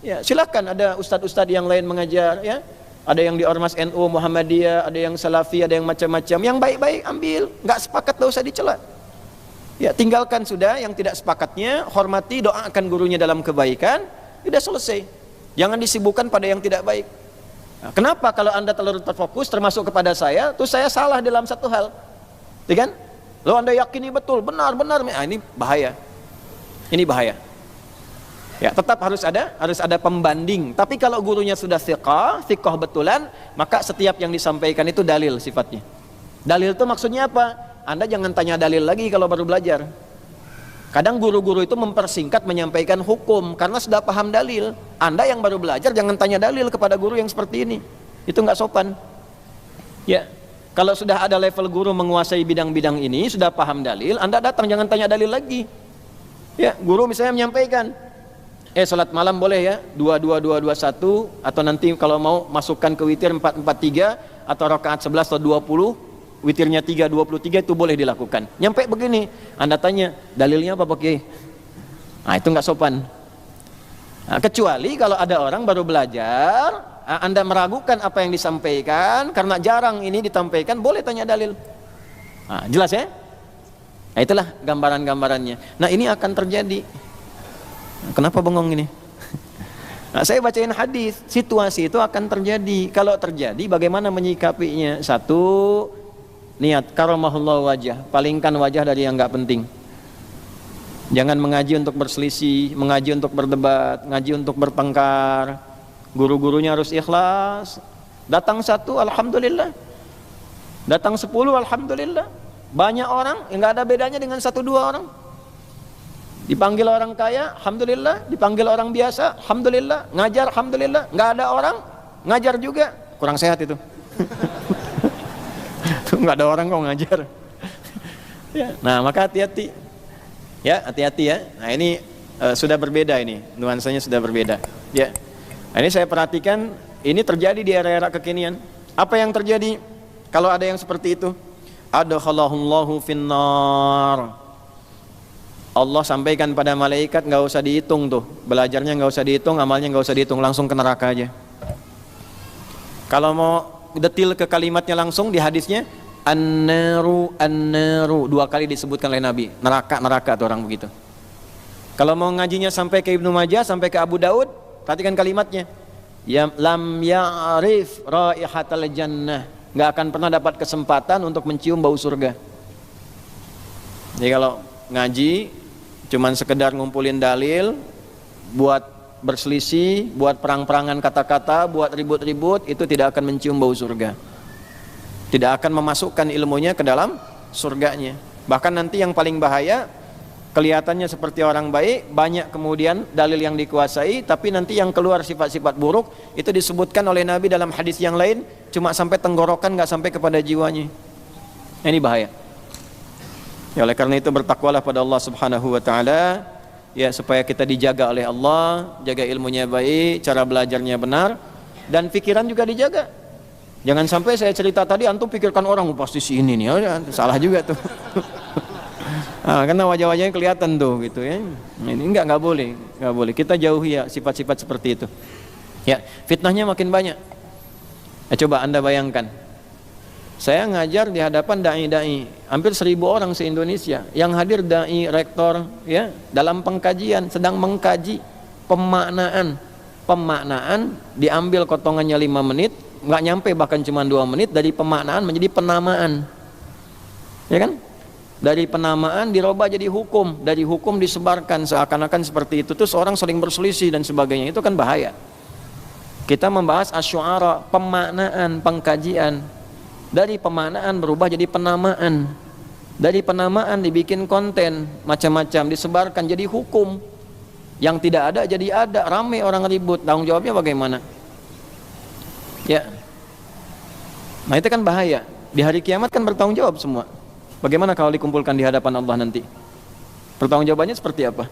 Ya, silakan ada ustaz-ustaz yang lain mengajar, ya. Ada yang di Ormas NU Muhammadiyah, ada yang Salafi, ada yang macam-macam. Yang baik-baik ambil, enggak sepakat tidak usah dicela. Ya, tinggalkan sudah yang tidak sepakatnya, hormati, doakan gurunya dalam kebaikan, sudah selesai. Jangan disibukkan pada yang tidak baik. Nah, kenapa kalau Anda terlalu terfokus termasuk kepada saya, terus saya salah dalam satu hal, ya kan? Lalu Anda yakini betul, benar, ini bahaya. Ini bahaya. Ya, tetap harus ada pembanding. Tapi kalau gurunya sudah thiqah betulan, maka setiap yang disampaikan itu dalil sifatnya. Dalil itu maksudnya apa? Anda jangan tanya dalil lagi kalau baru belajar. Kadang guru-guru itu mempersingkat menyampaikan hukum karena sudah paham dalil. Anda yang baru belajar jangan tanya dalil kepada guru yang seperti ini. Itu nggak sopan. Ya, kalau sudah ada level guru menguasai bidang-bidang ini, sudah paham dalil, Anda datang jangan tanya dalil lagi. Ya, guru misalnya menyampaikan, salat malam boleh ya 2-2-2-2-1, atau nanti kalau mau masukkan ke witir 4-4-3 atau rakaat 11 atau 20. Witirnya 3-23 itu boleh dilakukan. Nyampe begini, Anda tanya, dalilnya apa Pak Kiai? Nah, itu nggak sopan. Nah, kecuali kalau ada orang baru belajar, Anda meragukan apa yang disampaikan, karena jarang ini ditampaikan, boleh tanya dalil. Nah, jelas ya? Nah, itulah gambaran-gambarannya. Nah, ini akan terjadi. Nah, kenapa bengong ini? Nah, saya bacain hadis, situasi itu akan terjadi. Kalau terjadi, bagaimana menyikapinya? 1, niat karamahullah wajah, palingkan wajah dari yang nggak penting. Jangan mengaji untuk berselisih, mengaji untuk berdebat, ngaji untuk bertengkar. Guru-gurunya harus ikhlas. Datang 1, alhamdulillah. Datang 10, alhamdulillah. Banyak orang, nggak ada bedanya dengan 1-2 orang. Dipanggil orang kaya, alhamdulillah. Dipanggil orang biasa, alhamdulillah. Ngajar, alhamdulillah. Nggak ada orang, ngajar juga. Kurang sehat itu. Nggak ada orang kok ngajar. Ya, nah, maka hati-hati. Ya, hati-hati ya. Nah, ini sudah berbeda ini, nuansanya sudah berbeda. Ya. Nah, ini saya perhatikan, ini terjadi di era-era kekinian. Apa yang terjadi kalau ada yang seperti itu? Adkhalahullahu finnar. Allah sampaikan pada malaikat, nggak usah dihitung tuh, belajarnya nggak usah dihitung, amalnya nggak usah dihitung, langsung ke neraka aja. Kalau mau detil ke kalimatnya langsung di hadisnya, an-naru an-naru, 2 kali disebutkan oleh Nabi. Neraka neraka tuh orang begitu. Kalau mau ngajinya sampai ke Ibnu Majah, sampai ke Abu Daud, perhatikan kalimatnya. Ya lam ya'rif raihatal jannah, nggak akan pernah dapat kesempatan untuk mencium bau surga. Jadi kalau ngaji cuman sekedar ngumpulin dalil buat berselisih, buat perang-perangan kata-kata, buat ribut-ribut, itu tidak akan mencium bau surga. Tidak akan memasukkan ilmunya ke dalam surganya. Bahkan nanti yang paling bahaya, kelihatannya seperti orang baik, banyak kemudian dalil yang dikuasai, tapi nanti yang keluar sifat-sifat buruk, itu disebutkan oleh Nabi dalam hadis yang lain, cuma sampai tenggorokan, nggak sampai kepada jiwanya. Ini bahaya. Ya, oleh karena itu bertakwalah pada Allah Subhanahu wa taala, ya, supaya kita dijaga oleh Allah, jaga ilmunya baik, cara belajarnya benar, dan pikiran juga dijaga. Jangan sampai saya cerita tadi antum pikirkan orang pasti si ini nih, ya, salah juga tuh. Karena wajah-wajahnya kelihatan tuh gitu ya. Ini nggak boleh, nggak boleh. Kita jauhi ya sifat-sifat seperti itu. Ya, fitnahnya makin banyak. Coba Anda bayangkan. Saya ngajar di hadapan dai-dai, hampir 1000 orang se-Indonesia. Yang hadir dai, rektor, ya, dalam pengkajian, sedang mengkaji pemaknaan. Pemaknaan diambil kotongannya 5 menit, nggak nyampe bahkan cuma 2 menit, dari pemaknaan menjadi penamaan. Ya kan? Dari penamaan dirubah jadi hukum, dari hukum disebarkan seakan-akan seperti itu, terus orang saling berselisih dan sebagainya. Itu kan bahaya. Kita membahas asy'ara, pemaknaan, pengkajian. Dari pemaknaan berubah jadi penamaan, dari penamaan dibikin konten macam-macam, disebarkan jadi hukum. Yang tidak ada jadi ada, ramai orang ribut. Tanggung jawabnya bagaimana? Ya, nah itu kan bahaya. Di hari kiamat kan bertanggung jawab semua. Bagaimana kalau dikumpulkan di hadapan Allah nanti? Pertanggung jawabannya seperti apa?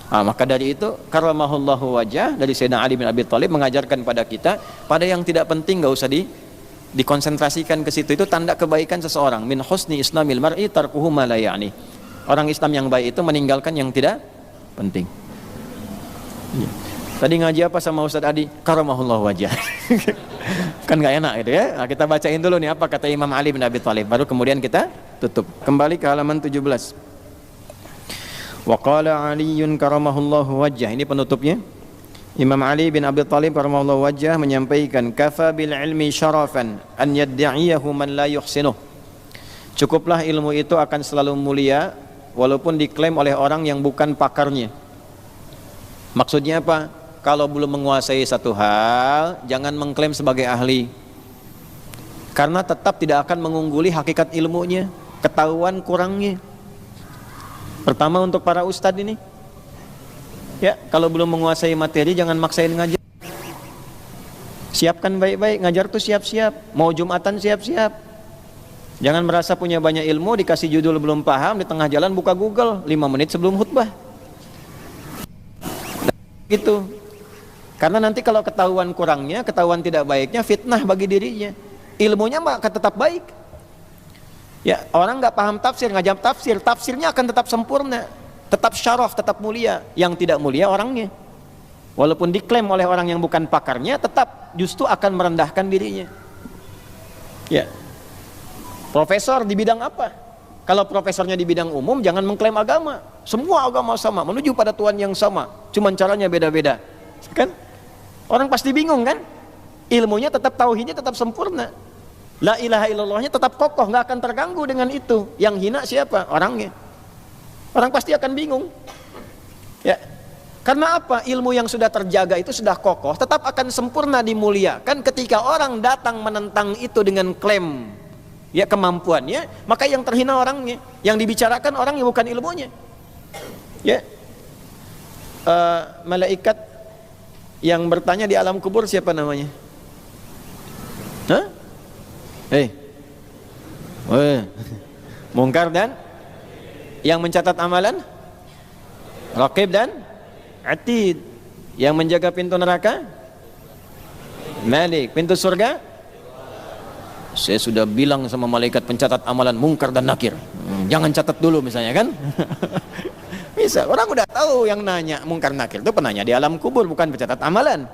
Maka dari itu karamahullahu wajah dari Sayyidina Ali bin Abi Thalib mengajarkan pada kita, pada yang tidak penting gak usah dikonsentrasikan ke situ. Itu tanda kebaikan seseorang. Min husni islamil mar'i tarkuhu ma la ya'ni. Orang Islam yang baik itu meninggalkan yang tidak penting. Tadi ngaji apa sama Ustaz Adi? Karamahullahu wajah. Kan gak enak gitu ya. Nah, kita bacain dulu nih apa kata Imam Ali bin Abi Thalib, baru kemudian kita tutup. Kembali ke halaman 17. Wa qala Aliyyun karamahullahu wajah. Ini penutupnya. Imam Ali bin Abi Thalib karamahullahu wajah menyampaikan, kafa bil ilmi syarafan an yadda'iyahu man la yuhsinuh. Cukuplah ilmu itu akan selalu mulia walaupun diklaim oleh orang yang bukan pakarnya. Maksudnya apa? Kalau belum menguasai satu hal, jangan mengklaim sebagai ahli, karena tetap tidak akan mengungguli hakikat ilmunya, ketahuan kurangnya. Pertama untuk para ustadz ini, ya, kalau belum menguasai materi jangan maksain ngajar. Siapkan baik-baik, ngajar tuh siap-siap. Mau Jumatan siap-siap. Jangan merasa punya banyak ilmu, dikasih judul belum paham, di tengah jalan buka Google 5 menit sebelum khutbah. Gitu. Karena nanti kalau ketahuan kurangnya, ketahuan tidak baiknya, fitnah bagi dirinya. Ilmunya maka tetap baik. Ya, orang nggak paham tafsir, ngajak tafsir, tafsirnya akan tetap sempurna, tetap syaraf, tetap mulia. Yang tidak mulia orangnya, walaupun diklaim oleh orang yang bukan pakarnya, tetap justru akan merendahkan dirinya. Ya, profesor di bidang apa? Kalau profesornya di bidang umum, jangan mengklaim agama. Semua agama sama, menuju pada Tuhan yang sama, cuman caranya beda-beda. Kan? Orang pasti bingung kan? Ilmunya tetap, tauhidnya tetap sempurna, la ilaha illallahnya tetap kokoh, nggak akan terganggu dengan itu. Yang hina siapa? Orangnya. Orang pasti akan bingung. Ya. Karena apa? Ilmu yang sudah terjaga itu sudah kokoh, tetap akan sempurna dimuliakan. Ketika orang datang menentang itu dengan klaim ya kemampuannya, maka yang terhina orangnya, yang dibicarakan orangnya bukan ilmunya. Ya. Malaikat yang bertanya di alam kubur siapa namanya? Hah? Mungkar dan yang mencatat amalan, Raqib dan Atid. Yang menjaga pintu neraka, Malik. Pintu surga, saya sudah bilang sama malaikat pencatat amalan Mungkar dan Nakir, jangan catat dulu misalnya kan. Bisa, orang udah tahu yang nanya Mungkar Nakir itu penanya di alam kubur, bukan pencatat amalan.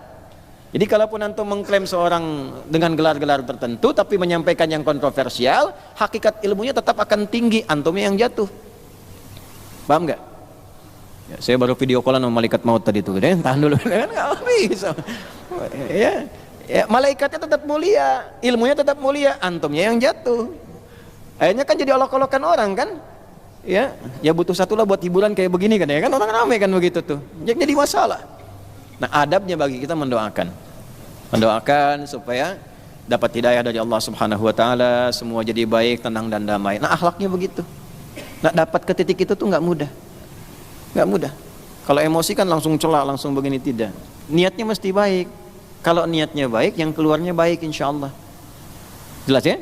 Jadi kalaupun antum mengklaim seorang dengan gelar-gelar tertentu tapi menyampaikan yang kontroversial, hakikat ilmunya tetap akan tinggi, antumnya yang jatuh. Paham nggak? Ya, saya baru video callan sama malaikat maut tadi tuh, tahan dulu, kan nggak bisa. Ya, malaikatnya tetap mulia, ilmunya tetap mulia, antumnya yang jatuh. Akhirnya kan jadi olok-olokan orang kan? Ya butuh satu lah buat hiburan kayak begini kan ya kan, orang ramai kan begitu tuh. Jadi masalah. Nah, adabnya bagi kita mendoakan supaya dapat hidayah dari Allah Subhanahu wa taala, semua jadi baik, tenang dan damai. Nah, akhlaknya begitu. Nah, dapat ke titik itu tuh nggak mudah. Nggak mudah. Kalau emosi kan langsung celak, langsung begini, tidak. Niatnya mesti baik. Kalau niatnya baik, yang keluarnya baik insyaallah. Jelas ya?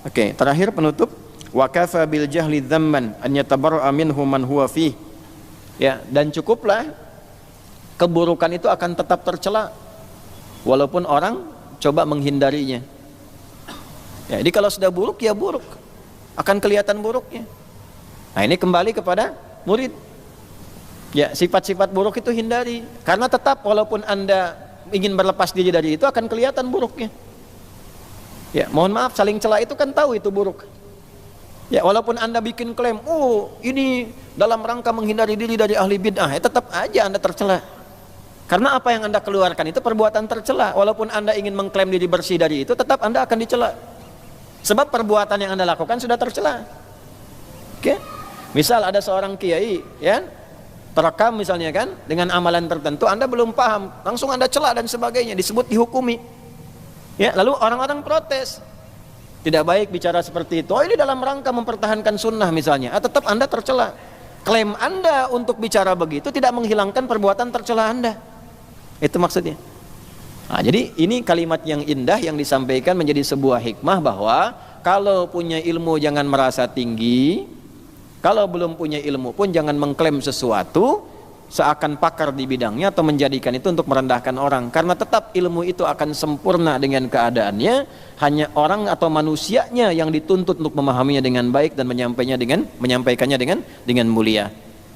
Oke, terakhir penutup, wa kafa bil jahli dzamman an yatabarra'a minhu man huwa fih. Ya, dan cukuplah keburukan itu akan tetap tercela walaupun orang coba menghindarinya. Ya, jadi kalau sudah buruk ya buruk, akan kelihatan buruknya. Nah, ini kembali kepada murid. Ya, sifat-sifat buruk itu hindari, karena tetap walaupun Anda ingin berlepas diri dari itu akan kelihatan buruknya. Ya, mohon maaf, saling cela itu kan tahu itu buruk. Ya, walaupun Anda bikin klaim, oh ini dalam rangka menghindari diri dari ahli bid'ah, ya tetap aja Anda tercela. Karena apa yang Anda keluarkan itu perbuatan tercela. Walaupun Anda ingin mengklaim diri bersih dari itu, tetap Anda akan dicela. Sebab perbuatan yang Anda lakukan sudah tercela. Oke? Misal ada seorang kiai, ya, terekam misalnya kan, dengan amalan tertentu, Anda belum paham, langsung Anda cela dan sebagainya, disebut dihukumi. Ya, lalu orang-orang protes. Tidak baik bicara seperti itu. Oh, ini dalam rangka mempertahankan sunnah misalnya. Tetap Anda tercela. Klaim Anda untuk bicara begitu tidak menghilangkan perbuatan tercela Anda. Itu maksudnya. Nah, jadi ini kalimat yang indah yang disampaikan menjadi sebuah hikmah bahwa kalau punya ilmu jangan merasa tinggi, kalau belum punya ilmu pun jangan mengklaim sesuatu seakan pakar di bidangnya atau menjadikan itu untuk merendahkan orang, karena tetap ilmu itu akan sempurna dengan keadaannya, hanya orang atau manusianya yang dituntut untuk memahaminya dengan baik dan menyampaikannya dengan mulia.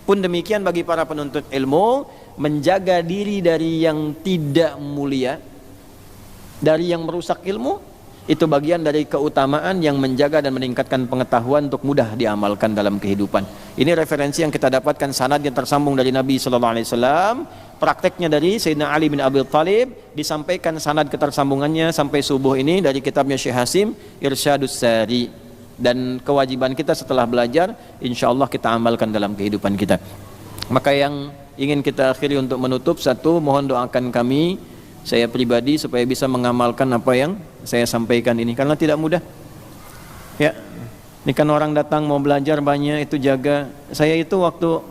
Pun demikian bagi para penuntut ilmu, menjaga diri dari yang tidak mulia, dari yang merusak ilmu, itu bagian dari keutamaan yang menjaga dan meningkatkan pengetahuan untuk mudah diamalkan dalam kehidupan. Ini referensi yang kita dapatkan, sanad yang tersambung dari Nabi sallallahu alaihi wasallam, prakteknya dari Sayyidina Ali bin Abi Thalib, disampaikan sanad ketersambungannya sampai subuh ini dari kitabnya Syekh Hasim Irsyadus Sari. Dan kewajiban kita setelah belajar, insyaallah kita amalkan dalam kehidupan kita. Maka yang ingin kita akhiri untuk menutup, satu, mohon doakan kami, saya pribadi, supaya bisa mengamalkan apa yang saya sampaikan ini, karena tidak mudah. Ya, ini kan orang datang mau belajar banyak, itu jaga. Saya itu waktu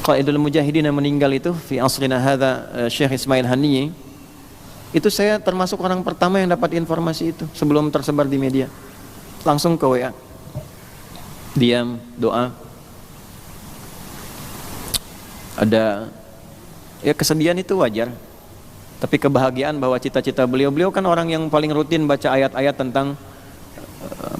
Qaidul Mujahidin yang meninggal itu fi asrina hadza, Syekh Ismail Haniyi, itu saya termasuk orang pertama yang dapat informasi itu sebelum tersebar di media. Langsung ke WA, diam, doa. Ada ya kesedihan, itu wajar, tapi kebahagiaan bahwa cita-cita beliau kan orang yang paling rutin baca ayat-ayat tentang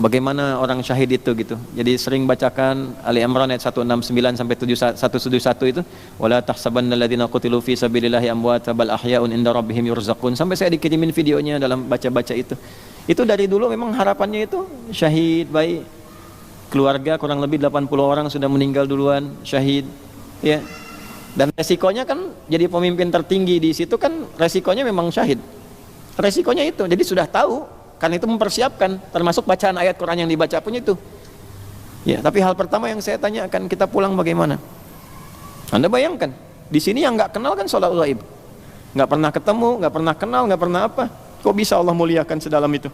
bagaimana orang syahid itu gitu. Jadi sering bacakan Ali Imran ayat 169 sampai 171 itu, wala tahsabanna alladziina qutilu fi sabilillahi amwata bal ahya'un inda rabbihim yurzaqun, sampai saya dikirimin videonya dalam baca-baca itu. Itu dari dulu memang harapannya itu syahid baik. Keluarga kurang lebih 80 orang sudah meninggal duluan syahid, ya. Dan resikonya kan jadi pemimpin tertinggi di situ kan resikonya memang syahid. Resikonya itu, jadi sudah tahu, karena itu mempersiapkan, termasuk bacaan ayat Quran yang dibaca pun itu. Ya, tapi hal pertama yang saya tanyakan, kita pulang bagaimana? Anda bayangkan, di sini yang nggak kenal kan sholat gaib, nggak pernah ketemu, nggak pernah kenal, nggak pernah apa. Kok bisa Allah muliakan sedalam itu?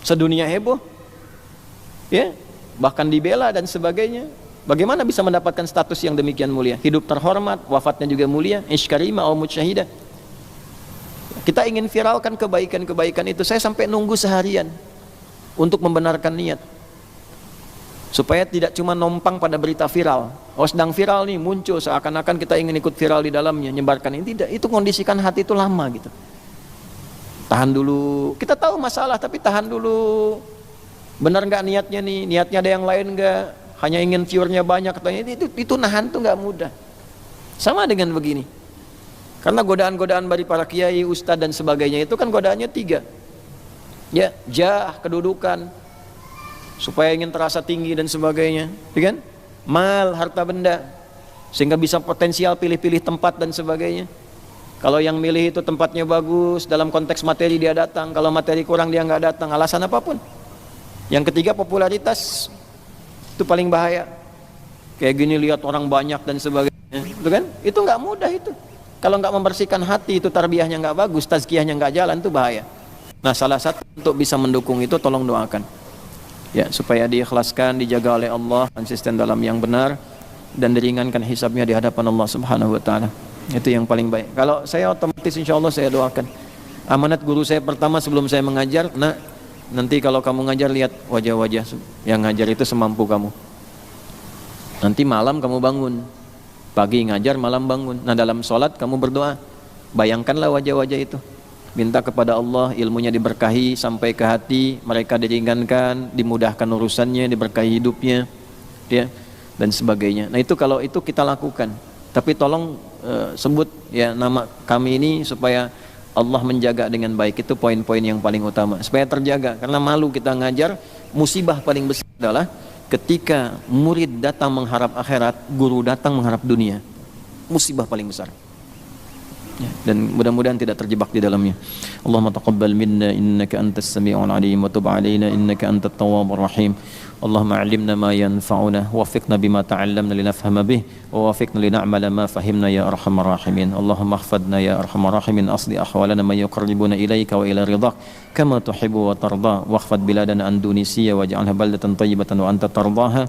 Sedunia heboh, ya, bahkan dibela dan sebagainya. Bagaimana bisa mendapatkan status yang demikian mulia? Hidup terhormat, wafatnya juga mulia, iskarima au musyahida. Kita ingin viralkan kebaikan-kebaikan itu. Saya sampai nunggu seharian untuk membenarkan niat, supaya tidak cuma numpang pada berita viral. Oh, sedang viral nih, muncul seakan-akan kita ingin ikut viral di dalamnya, nyebarkan ini. Tidak, itu kondisikan hati itu lama gitu. Tahan dulu. Kita tahu masalah, tapi tahan dulu. Benar nggak niatnya nih? Niatnya ada yang lain nggak? Hanya ingin viewernya banyak, katanya itu nahan tuh nggak mudah. Sama dengan begini. Karena godaan-godaan dari para kiai, ustadz dan sebagainya itu kan godaannya 3. Ya, jah, kedudukan, supaya ingin terasa tinggi dan sebagainya, ya kan? Mal, harta benda, sehingga bisa potensial pilih-pilih tempat dan sebagainya. Kalau yang milih itu tempatnya bagus, dalam konteks materi dia datang, kalau materi kurang dia nggak datang, alasan apapun. Yang ketiga, popularitas, itu paling bahaya. Kayak gini lihat orang banyak dan sebagainya, itu kan? Itu nggak mudah itu. Kalau nggak membersihkan hati, itu tarbiyahnya nggak bagus, tazkiyahnya nggak jalan, itu bahaya. Nah, salah satu untuk bisa mendukung itu, tolong doakan, ya, supaya diikhlaskan, dijaga oleh Allah, konsisten dalam yang benar, dan diringankan hisabnya di hadapan Allah Subhanahu Wa Taala. Itu yang paling baik. Kalau saya otomatis insya Allah saya doakan. Amanat guru saya pertama sebelum saya mengajar, nah, nanti kalau kamu ngajar lihat wajah-wajah yang ngajar itu semampu kamu. Nanti malam kamu bangun, pagi ngajar, malam bangun. Nah, dalam sholat kamu berdoa, bayangkanlah wajah-wajah itu. Minta kepada Allah ilmunya diberkahi sampai ke hati, mereka diringankan, dimudahkan urusannya, diberkahi hidupnya, ya, dan sebagainya. Nah, itu kalau itu kita lakukan. Tapi tolong sebut ya nama kami ini supaya Allah menjaga dengan baik. Itu poin-poin yang paling utama supaya terjaga. Karena malu kita ngajar, musibah paling besar adalah ketika murid datang mengharap akhirat, guru datang mengharap dunia. Musibah paling besar. Ya, dan mudah-mudahan tidak terjebak di dalamnya. Allahumma taqabbal minna innaka antas sami'ul alim wa tub 'alaina innaka antat tawwabur rahim. Allahumma 'allimna ma yanfa'una waffiqna bima ta'allamna linafhama bih wa waffiqna lin'amala ma fahimna ya arhamar rahimin. Allahumma ihfadna ya arhamar rahimin asli ahwalana ma yuqarribuna ilaika wa ila ridhak kama tuhibbu wa tarda wakhfad biladana an Indonesia waj'alha baldatan tayyibatan wa anta tardaha.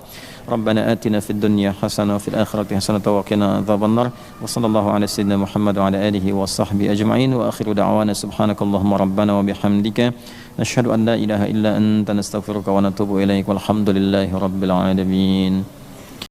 Rabbana atina fid dunya hasanah wa fil akhirati hasanah wa qina adzabannar. Wa sallallahu ala sayyidina Muhammad wa ala alihi wa sahbihi ajma'in wa akhiru da'wana subhanakallahumma rabbana wa bihamdika nashhadu an la ilaha illa anta nastaghfiruka wa natubu ilaik walhamdulillahi rabbil alamin.